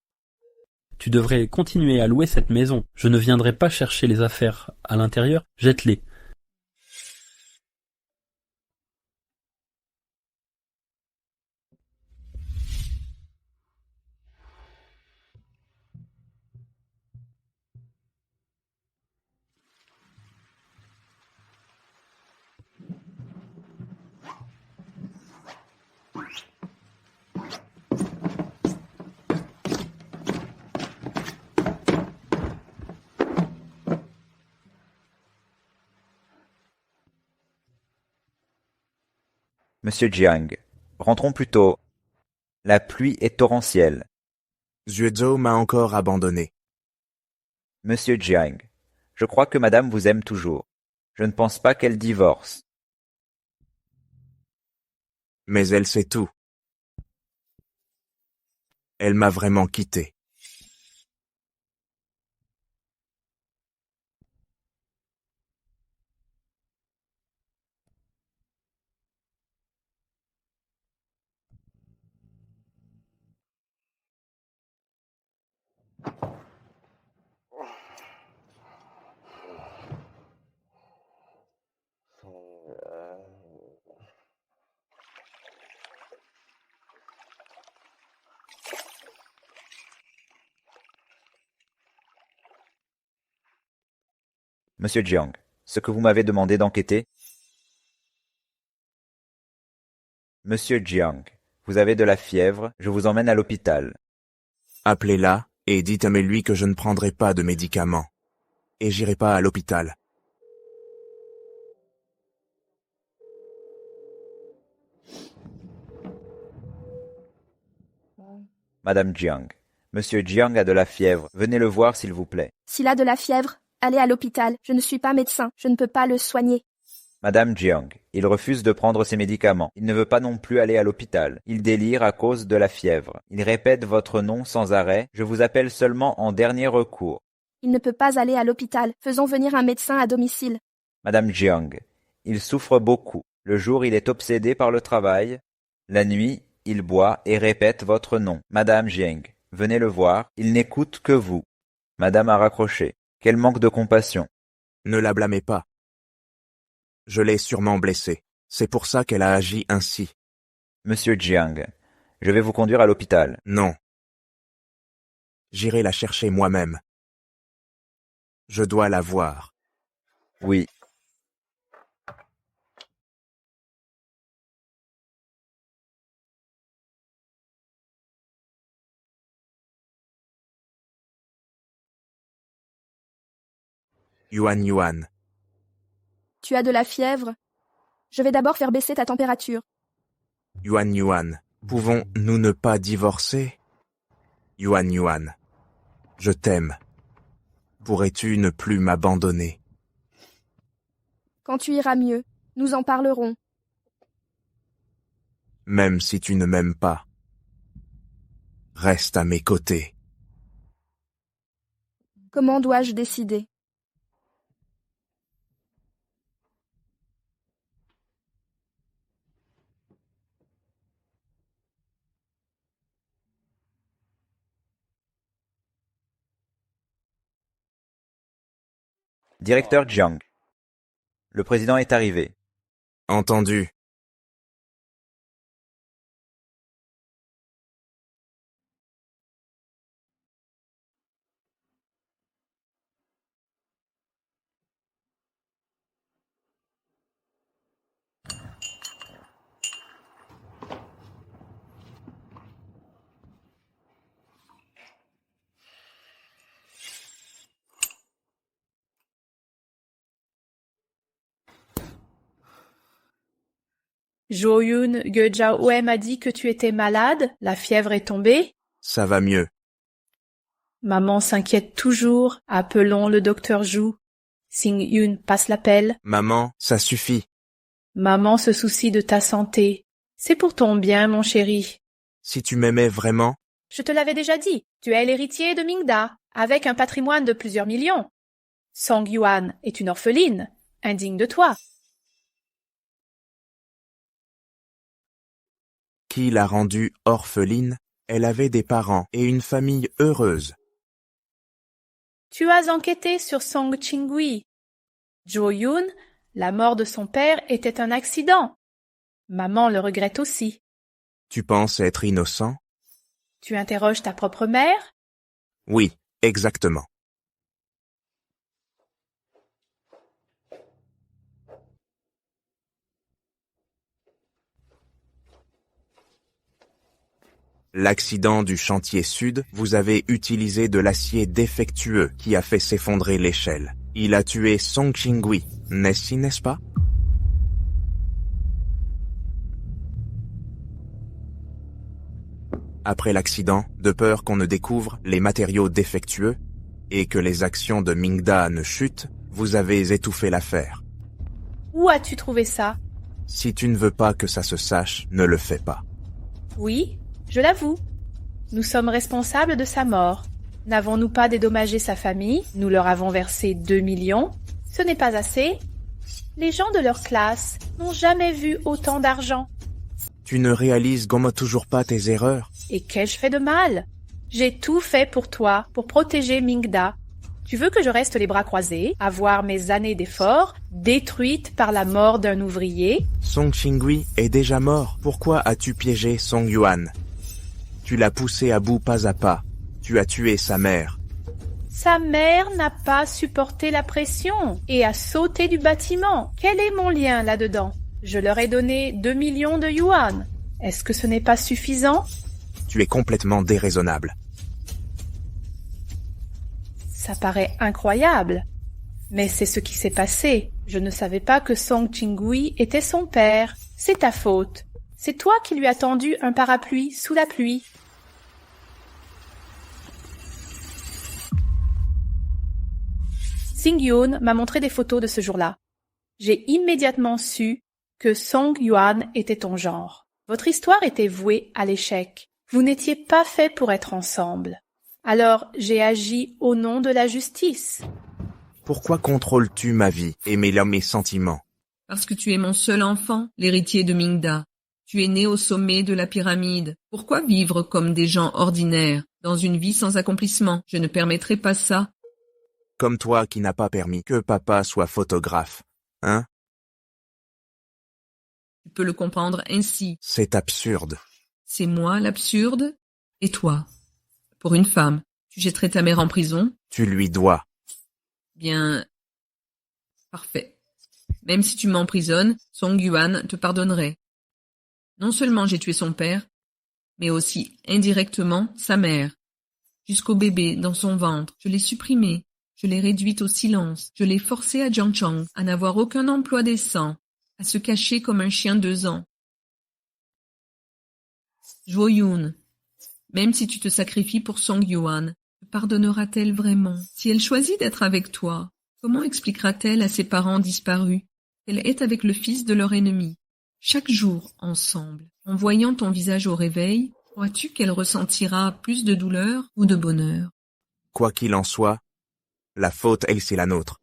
Tu devrais continuer à louer cette maison. Je ne viendrai pas chercher les affaires à l'intérieur. Jette-les. Monsieur Jiang, rentrons plutôt. La pluie est torrentielle. Xuezhou m'a encore abandonné. Monsieur Jiang, je crois que madame vous aime toujours. Je ne pense pas qu'elle divorce. Mais elle sait tout. Elle m'a vraiment quitté. Monsieur Jiang, ce que vous m'avez demandé d'enquêter? Monsieur Jiang, vous avez de la fièvre, je vous emmène à l'hôpital. Appelez-la et dites-lui que je ne prendrai pas de médicaments. Et j'irai pas à l'hôpital. Madame Jiang, Monsieur Jiang a de la fièvre, venez le voir s'il vous plaît. S'il a de la fièvre, allez à l'hôpital. Je ne suis pas médecin, je ne peux pas le soigner. Madame Jiang, il refuse de prendre ses médicaments. Il ne veut pas non plus aller à l'hôpital. Il délire à cause de la fièvre. Il répète votre nom sans arrêt. Je vous appelle seulement en dernier recours. Il ne peut pas aller à l'hôpital. Faisons venir un médecin à domicile. Madame Jiang, il souffre beaucoup. Le jour, il est obsédé par le travail. La nuit, il boit et répète votre nom. Madame Jiang, venez le voir. Il n'écoute que vous. Madame a raccroché. Quel manque de compassion. Ne la blâmez pas. Je l'ai sûrement blessée. C'est pour ça qu'elle a agi ainsi. Monsieur Jiang, je vais vous conduire à l'hôpital. Non. J'irai la chercher moi-même. Je dois la voir. Oui. Yuan. Tu as de la fièvre? Je vais d'abord faire baisser ta température. Yuan, pouvons-nous ne pas divorcer? Yuan, je t'aime. Pourrais-tu ne plus m'abandonner? Quand tu iras mieux, nous en parlerons. Même si tu ne m'aimes pas, reste à mes côtés. Comment dois-je décider? Directeur Jiang. Le président est arrivé. Entendu. Zhou-Yun, Ge Zhao-Wei m'a dit que tu étais malade, la fièvre est tombée. Ça va mieux. Maman s'inquiète toujours, appelons le docteur Zhu. Xing-Yun passe l'appel. Maman, ça suffit. Maman se soucie de ta santé. C'est pour ton bien, mon chéri. Si tu m'aimais vraiment... Je te l'avais déjà dit, tu es l'héritier de Mingda, avec un patrimoine de plusieurs millions. Song Yuan est une orpheline, indigne de toi. Qui l'a rendue orpheline? Elle avait des parents et une famille heureuse. Tu as enquêté sur Song Qingui. Zhou-Yun, la mort de son père était un accident. Maman le regrette aussi. Tu penses être innocent? Tu interroges ta propre mère? Oui, exactement. L'accident du chantier sud, vous avez utilisé de l'acier défectueux qui a fait s'effondrer l'échelle. Il a tué Song Qingui, n'est-ce pas? Après l'accident, de peur qu'on ne découvre les matériaux défectueux et que les actions de Mingda ne chutent, vous avez étouffé l'affaire. Où as-tu trouvé ça? Si tu ne veux pas que ça se sache, ne le fais pas. Oui, je l'avoue. Nous sommes responsables de sa mort. N'avons-nous pas dédommagé sa famille? Nous leur avons versé 2 millions. Ce n'est pas assez. Les gens de leur classe n'ont jamais vu autant d'argent. Tu ne réalises gomme toujours pas tes erreurs. Et qu'ai-je fait de mal? J'ai tout fait pour toi, pour protéger Mingda. Tu veux que je reste les bras croisés, à voir mes années d'efforts détruites par la mort d'un ouvrier? Song Xingui est déjà mort. Pourquoi as-tu piégé Song Yuan? Tu l'as poussé à bout pas à pas. Tu as tué sa mère. Sa mère n'a pas supporté la pression et a sauté du bâtiment. Quel est mon lien là-dedans? Je leur ai donné 2 millions de yuan. Est-ce que ce n'est pas suffisant? Tu es complètement déraisonnable. Ça paraît incroyable. Mais c'est ce qui s'est passé. Je ne savais pas que Song Xingui était son père. C'est ta faute. C'est toi qui lui as tendu un parapluie sous la pluie. Xing-Yun m'a montré des photos de ce jour-là. J'ai immédiatement su que Song Yuan était ton genre. Votre histoire était vouée à l'échec. Vous n'étiez pas faits pour être ensemble. Alors j'ai agi au nom de la justice. Pourquoi contrôles-tu ma vie et mes sentiments? Parce que tu es mon seul enfant, l'héritier de Mingda. Tu es né au sommet de la pyramide. Pourquoi vivre comme des gens ordinaires, dans une vie sans accomplissement? Je ne permettrai pas ça. Comme toi qui n'as pas permis que papa soit photographe, hein? Tu peux le comprendre ainsi. C'est absurde. C'est moi l'absurde? Et toi? Pour une femme, tu jetterais ta mère en prison? Tu lui dois. Bien... Parfait. Même si tu m'emprisonnes, Song Yuan te pardonnerait. Non seulement j'ai tué son père, mais aussi indirectement sa mère. Jusqu'au bébé dans son ventre, je l'ai supprimé. Je l'ai réduite au silence. Je l'ai forcée à Jiangchang à n'avoir aucun emploi décent, à se cacher comme un chien 2 ans. Zhuo-Yun, même si tu te sacrifies pour Song Yuan, te pardonnera-t-elle vraiment? Si elle choisit d'être avec toi, comment expliquera-t-elle à ses parents disparus qu'elle est avec le fils de leur ennemi? Chaque jour, ensemble, en voyant ton visage au réveil, crois-tu qu'elle ressentira plus de douleur ou de bonheur? Quoi qu'il en soit, la faute, c'est la nôtre.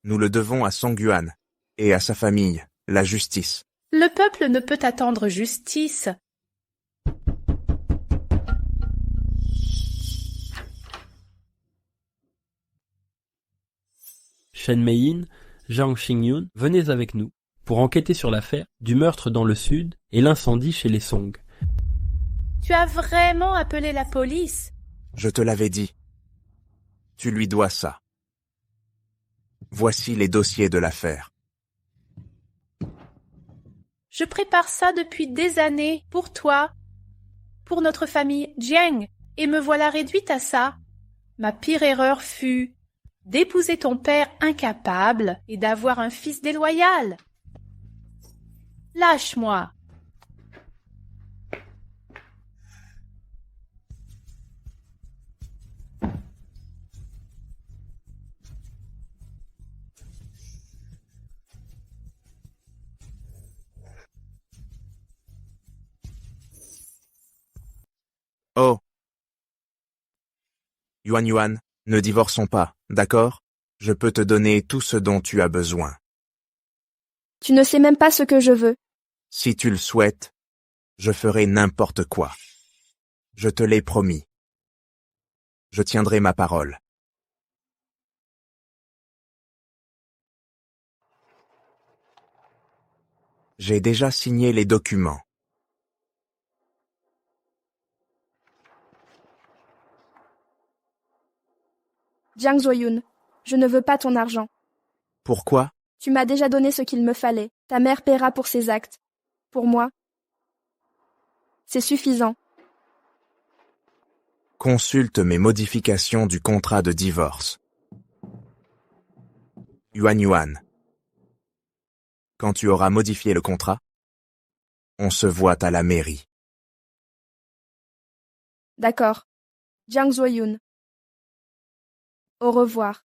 Nous le devons à Song Yuan et à sa famille, la justice. Le peuple ne peut attendre justice. Shen Meiyin, Zhang Xingyun, venez avec nous pour enquêter sur l'affaire du meurtre dans le sud et l'incendie chez les Song. Tu as vraiment appelé la police? Je te l'avais dit. Tu lui dois ça. Voici les dossiers de l'affaire. Je prépare ça depuis des années, pour toi, pour notre famille Jiang, et me voilà réduite à ça. Ma pire erreur fut d'épouser ton père incapable et d'avoir un fils déloyal. Lâche-moi. Oh. Yuan, ne divorçons pas, d'accord? Je peux te donner tout ce dont tu as besoin. Tu ne sais même pas ce que je veux. Si tu le souhaites, je ferai n'importe quoi. Je te l'ai promis. Je tiendrai ma parole. J'ai déjà signé les documents. Jiang Zhuo-Yun, je ne veux pas ton argent. Pourquoi? Tu m'as déjà donné ce qu'il me fallait. Ta mère paiera pour ses actes. Pour moi, c'est suffisant. Consulte mes modifications du contrat de divorce. Yuan. Quand tu auras modifié le contrat, on se voit à la mairie. D'accord. Jiang Zuoyun. Au revoir.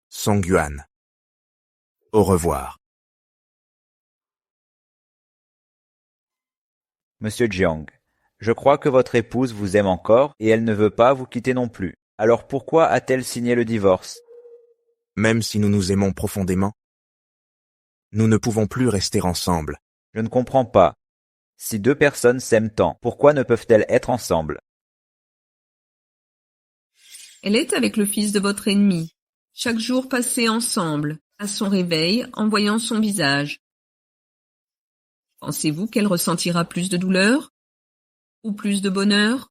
Song Yuan. Au revoir. Monsieur Jiang, je crois que votre épouse vous aime encore et elle ne veut pas vous quitter non plus. Alors pourquoi a-t-elle signé le divorce? Même si nous nous aimons profondément, nous ne pouvons plus rester ensemble. Je ne comprends pas. Si deux personnes s'aiment tant, pourquoi ne peuvent-elles être ensemble? Elle est avec le fils de votre ennemi. Chaque jour passé ensemble, à son réveil, en voyant son visage. Pensez-vous qu'elle ressentira plus de douleur? Ou plus de bonheur?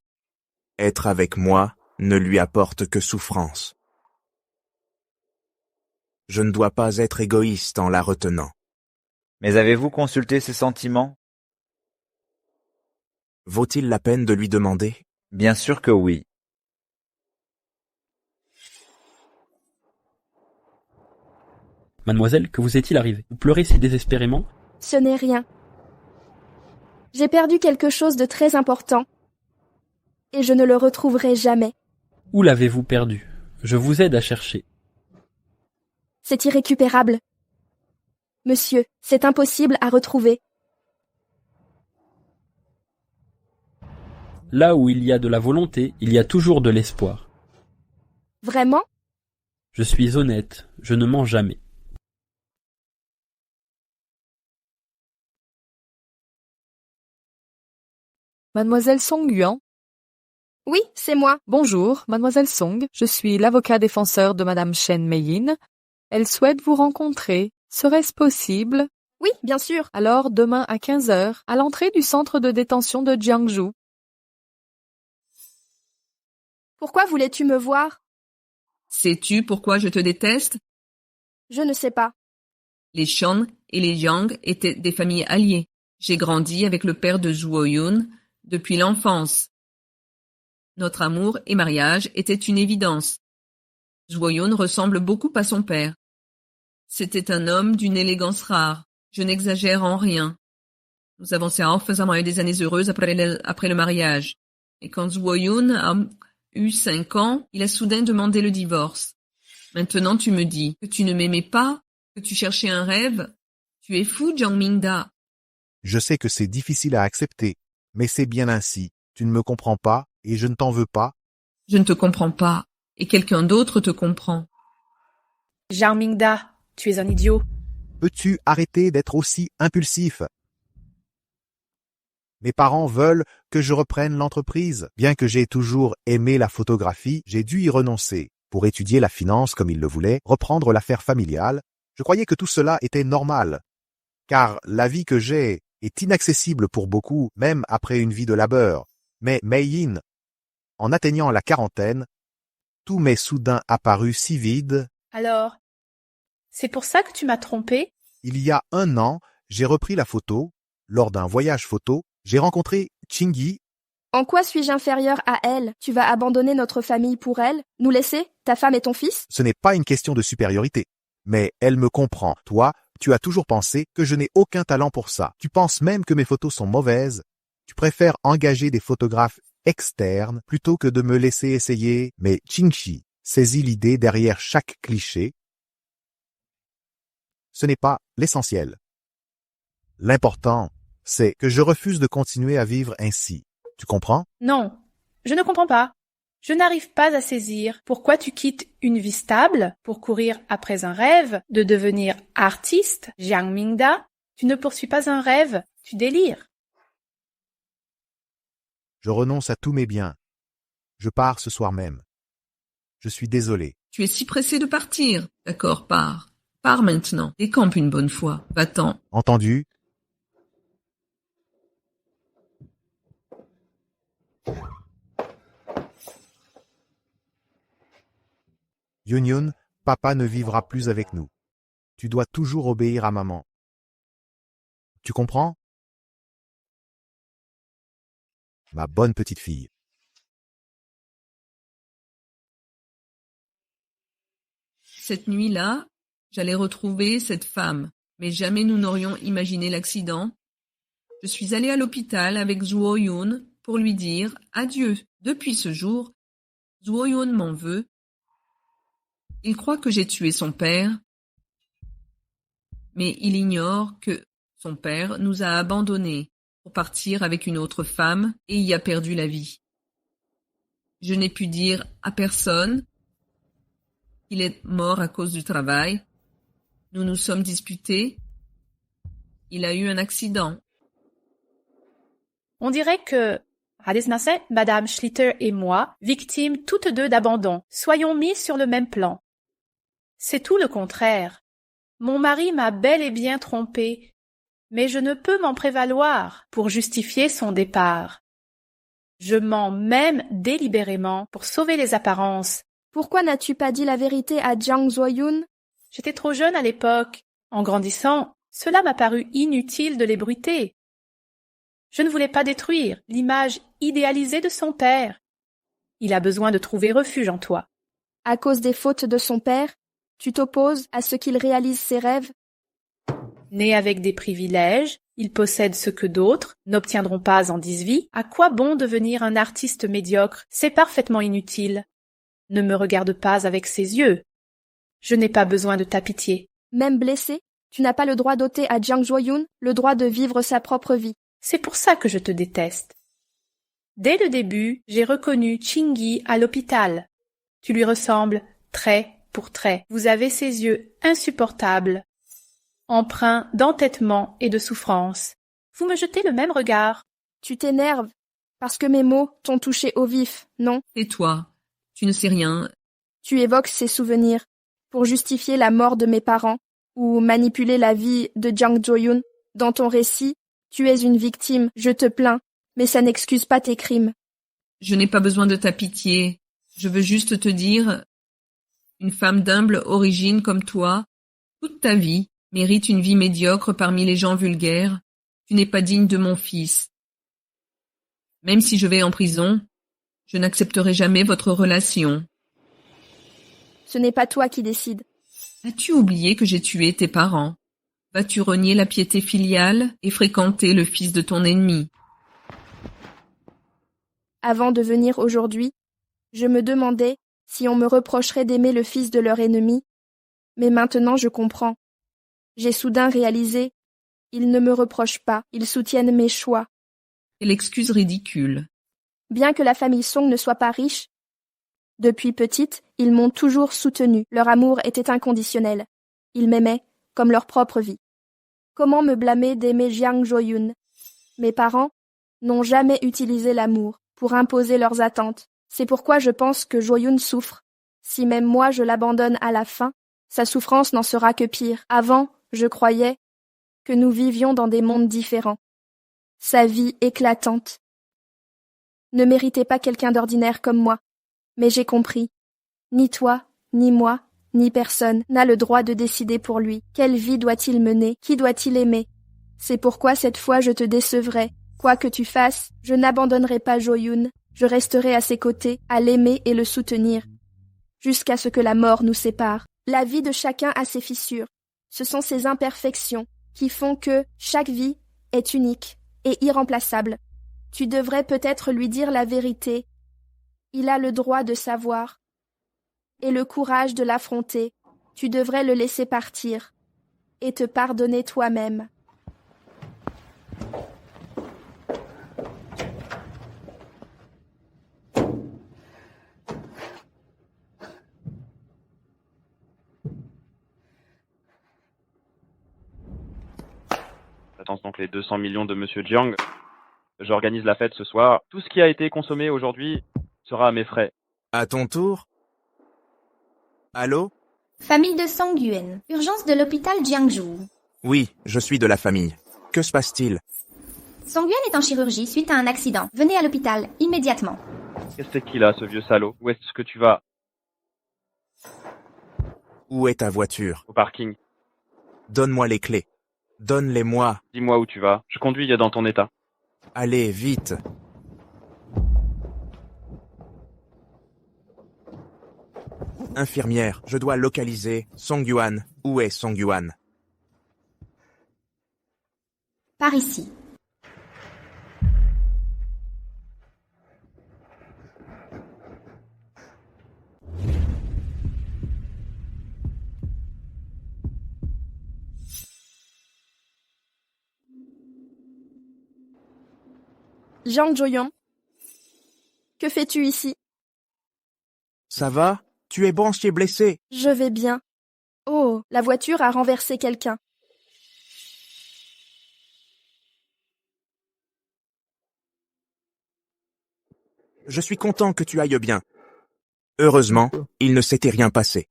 Être avec moi ne lui apporte que souffrance. Je ne dois pas être égoïste en la retenant. Mais avez-vous consulté ses sentiments? Vaut-il la peine de lui demander? Bien sûr que oui. Mademoiselle, que vous est-il arrivé? Vous pleurez si désespérément? Ce n'est rien. J'ai perdu quelque chose de très important. Et je ne le retrouverai jamais. Où l'avez-vous perdu? Je vous aide à chercher. C'est irrécupérable. Monsieur, c'est impossible à retrouver. Là où il y a de la volonté, il y a toujours de l'espoir. Vraiment? Je suis honnête, je ne mens jamais. Mademoiselle Song Yuan? Oui, c'est moi. Bonjour, Mademoiselle Song. Je suis l'avocat défenseur de Madame Chen Meiyin. Elle souhaite vous rencontrer. Serait-ce possible? Oui, bien sûr. Alors, demain à 15h, à l'entrée du centre de détention de Jiangsu. Pourquoi voulais-tu me voir? Sais-tu pourquoi je te déteste? Je ne sais pas. Les Shan et les Jiang étaient des familles alliées. J'ai grandi avec le père de Zuoyun depuis l'enfance. Notre amour et mariage étaient une évidence. Zuoyun ressemble beaucoup à son père. C'était un homme d'une élégance rare. Je n'exagère en rien. Nous avons faisant des années heureuses après le mariage. Et quand Zuoyun a eu 5 ans, il a soudain demandé le divorce. Maintenant tu me dis que tu ne m'aimais pas, que tu cherchais un rêve. Tu es fou, Jiang Mingda. Je sais que c'est difficile à accepter, mais c'est bien ainsi. Tu ne me comprends pas et je ne t'en veux pas. Je ne te comprends pas, et quelqu'un d'autre te comprend. Jiang Mingda, tu es un idiot. Peux-tu arrêter d'être aussi impulsif? Mes parents veulent que je reprenne l'entreprise. Bien que j'ai toujours aimé la photographie, j'ai dû y renoncer. Pour étudier la finance comme ils le voulaient, reprendre l'affaire familiale, je croyais que tout cela était normal. Car la vie que j'ai est inaccessible pour beaucoup, même après une vie de labeur. Mais Meiyin, en atteignant la quarantaine, tout m'est soudain apparu si vide. Alors, c'est pour ça que tu m'as trompé? Il y a 1 an, j'ai repris la photo. Lors d'un voyage photo, j'ai rencontré Qingyi. En quoi suis-je inférieur à elle? Tu vas abandonner notre famille pour elle? Nous laisser? Ta femme et ton fils? Ce n'est pas une question de supériorité. Mais elle me comprend. Toi, tu as toujours pensé que je n'ai aucun talent pour ça. Tu penses même que mes photos sont mauvaises. Tu préfères engager des photographes externes plutôt que de me laisser essayer. Mais Qingyi saisit l'idée derrière chaque cliché. Ce n'est pas l'essentiel. L'important, c'est que je refuse de continuer à vivre ainsi. Tu comprends? Non, je ne comprends pas. Je n'arrive pas à saisir pourquoi tu quittes une vie stable pour courir après un rêve de devenir artiste, Jiang Mingda. Tu ne poursuis pas un rêve, tu délires. Je renonce à tous mes biens. Je pars ce soir même. Je suis désolé. Tu es si pressé de partir. D'accord, pars. Pars maintenant. Décampe une bonne fois. Va-t'en. Entendu? Yunyun, papa ne vivra plus avec nous. Tu dois toujours obéir à maman. Tu comprends? Ma bonne petite fille. Cette nuit-là, j'allais retrouver cette femme, mais jamais nous n'aurions imaginé l'accident. Je suis allée à l'hôpital avec Zuoyun pour lui dire adieu. Depuis ce jour, Zwoyun m'en veut. Il croit que j'ai tué son père, mais il ignore que son père nous a abandonnés pour partir avec une autre femme et y a perdu la vie. Je n'ai pu dire à personne qu'il est mort à cause du travail. Nous nous sommes disputés. Il a eu un accident. On dirait que, Madame Schlitter et moi, victimes toutes deux d'abandon, soyons mis sur le même plan. C'est tout le contraire. Mon mari m'a bel et bien trompée, mais je ne peux m'en prévaloir pour justifier son départ. Je mens même délibérément pour sauver les apparences. Pourquoi n'as-tu pas dit la vérité à Jiang Zwoyun? J'étais trop jeune à l'époque. En grandissant, cela m'a paru inutile de l'ébruiter. Je ne voulais pas détruire l'image idéalisée de son père. Il a besoin de trouver refuge en toi. À cause des fautes de son père, tu t'opposes à ce qu'il réalise ses rêves? Né avec des privilèges, il possède ce que d'autres n'obtiendront pas en 10 vies. À quoi bon devenir un artiste médiocre? C'est parfaitement inutile. Ne me regarde pas avec ses yeux. Je n'ai pas besoin de ta pitié. Même blessé, tu n'as pas le droit d'ôter à Jiang Zwoyun le droit de vivre sa propre vie. C'est pour ça que je te déteste. Dès le début, j'ai reconnu Chingy à l'hôpital. Tu lui ressembles trait pour trait. Vous avez ces yeux insupportables, empreints d'entêtement et de souffrance. Vous me jetez le même regard. Tu t'énerves, parce que mes mots t'ont touché au vif, non? Et toi, tu ne sais rien. Tu évoques ces souvenirs pour justifier la mort de mes parents ou manipuler la vie de Jiang Zwoyun. Dans ton récit, tu es une victime, je te plains, mais ça n'excuse pas tes crimes. Je n'ai pas besoin de ta pitié. Je veux juste te dire, une femme d'humble origine comme toi, toute ta vie, mérite une vie médiocre parmi les gens vulgaires. Tu n'es pas digne de mon fils. Même si je vais en prison, je n'accepterai jamais votre relation. Ce n'est pas toi qui décides. As-tu oublié que j'ai tué tes parents? Vas-tu renier la piété filiale et fréquenter le fils de ton ennemi? Avant de venir aujourd'hui, je me demandais si on me reprocherait d'aimer le fils de leur ennemi, mais maintenant je comprends. J'ai soudain réalisé, ils ne me reprochent pas, ils soutiennent mes choix. Quelle excuse ridicule. Bien que la famille Song ne soit pas riche, depuis petite, ils m'ont toujours soutenue, leur amour était inconditionnel. Ils m'aimaient comme leur propre vie. Comment me blâmer d'aimer Jiang Zwoyun? Mes parents n'ont jamais utilisé l'amour pour imposer leurs attentes. C'est pourquoi je pense que Zwoyun souffre. Si même moi je l'abandonne à la fin, sa souffrance n'en sera que pire. Avant, je croyais que nous vivions dans des mondes différents. Sa vie éclatante ne méritait pas quelqu'un d'ordinaire comme moi. Mais j'ai compris. Ni toi, ni moi, ni personne n'a le droit de décider pour lui. Quelle vie doit-il mener? Qui doit-il aimer? C'est pourquoi cette fois je te décevrai. Quoi que tu fasses, je n'abandonnerai pas Zwoyun. Je resterai à ses côtés, à l'aimer et le soutenir, jusqu'à ce que la mort nous sépare. La vie de chacun a ses fissures. Ce sont ces imperfections qui font que chaque vie est unique et irremplaçable. Tu devrais peut-être lui dire la vérité. Il a le droit de savoir et le courage de l'affronter. Tu devrais le laisser partir et te pardonner toi-même. J'attends donc les 200 millions de Monsieur Jiang. J'organise la fête ce soir. Tout ce qui a été consommé aujourd'hui sera à mes frais. À ton tour? Allô? Famille de Song Yuan. Urgence de l'hôpital Jiangsu. Oui, je suis de la famille. Que se passe-t-il? Song Yuan est en chirurgie suite à un accident. Venez à l'hôpital, immédiatement. Qu'est-ce qu'il a, ce vieux salaud? Où est-ce que tu vas? Où est ta voiture? Au parking. Donne-moi les clés. Donne-les-moi. Dis-moi où tu vas. Je conduis dans ton état. Allez, vite. Infirmière, je dois localiser Song Yuan. Où est Song Yuan? Par ici. Jiang Joyun, que fais-tu ici? Ça va? Tu es branché blessé. Je vais bien. Oh, la voiture a renversé quelqu'un. Je suis content que tu ailles bien. Heureusement, il ne s'était rien passé.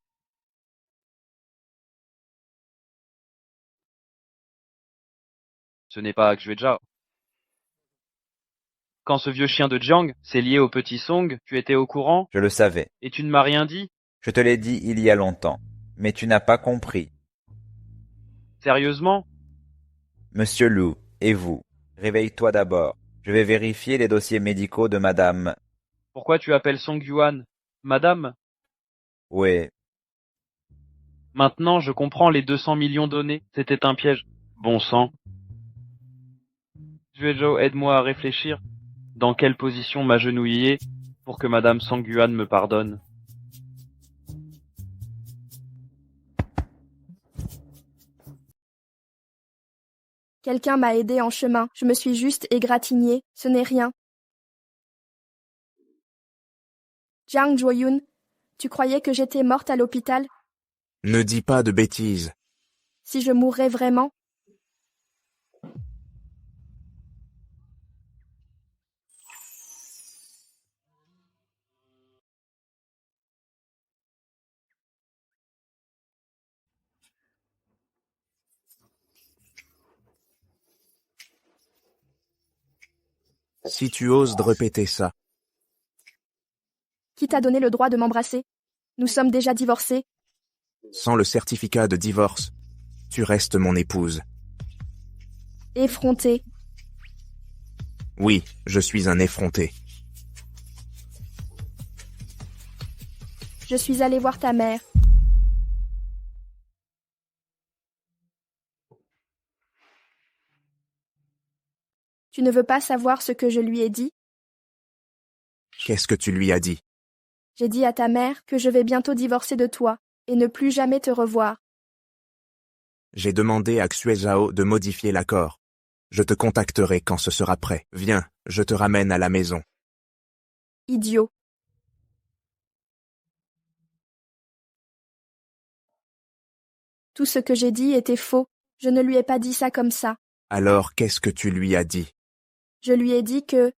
Ce n'est pas Xuejia. Quand ce vieux chien de Jiang s'est lié au petit Song, tu étais au courant? Je le savais. Et tu ne m'as rien dit? Je te l'ai dit il y a longtemps, mais tu n'as pas compris. Sérieusement? Monsieur Liu, et vous, réveille-toi d'abord. Je vais vérifier les dossiers médicaux de madame. Pourquoi tu appelles Song Yuan madame? Oui. Maintenant, je comprends les 200 millions donnés. C'était un piège. Bon sang. Xuejia, aide-moi à réfléchir. Dans quelle position m'agenouiller pour que madame Song Yuan me pardonne? Quelqu'un m'a aidé en chemin. Je me suis juste égratignée. Ce n'est rien. Jiang Joyun, tu croyais que j'étais morte à l'hôpital? Ne dis pas de bêtises. Si je mourrais vraiment? Si tu oses de répéter ça. Qui t'a donné le droit de m'embrasser? Nous sommes déjà divorcés. Sans le certificat de divorce, tu restes mon épouse. Effronté. Oui, je suis un effronté. Je suis allée voir ta mère. Tu ne veux pas savoir ce que je lui ai dit? Qu'est-ce que tu lui as dit? J'ai dit à ta mère que je vais bientôt divorcer de toi et ne plus jamais te revoir. J'ai demandé à Xuejia de modifier l'accord. Je te contacterai quand ce sera prêt. Viens, je te ramène à la maison. Idiot. Tout ce que j'ai dit était faux. Je ne lui ai pas dit ça comme ça. Alors qu'est-ce que tu lui as dit? Je lui ai dit que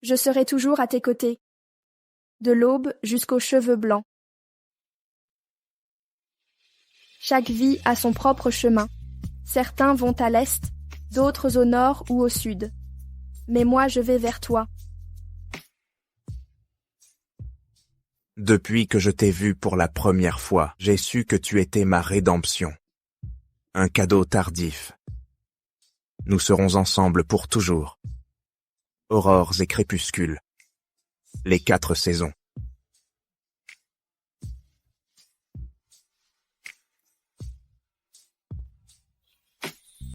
je serai toujours à tes côtés, de l'aube jusqu'aux cheveux blancs. Chaque vie a son propre chemin. Certains vont à l'est, d'autres au nord ou au sud. Mais moi je vais vers toi. Depuis que je t'ai vu pour la première fois, j'ai su que tu étais ma rédemption. Un cadeau tardif. Nous serons ensemble pour toujours. Aurores et crépuscules. Les 4 saisons.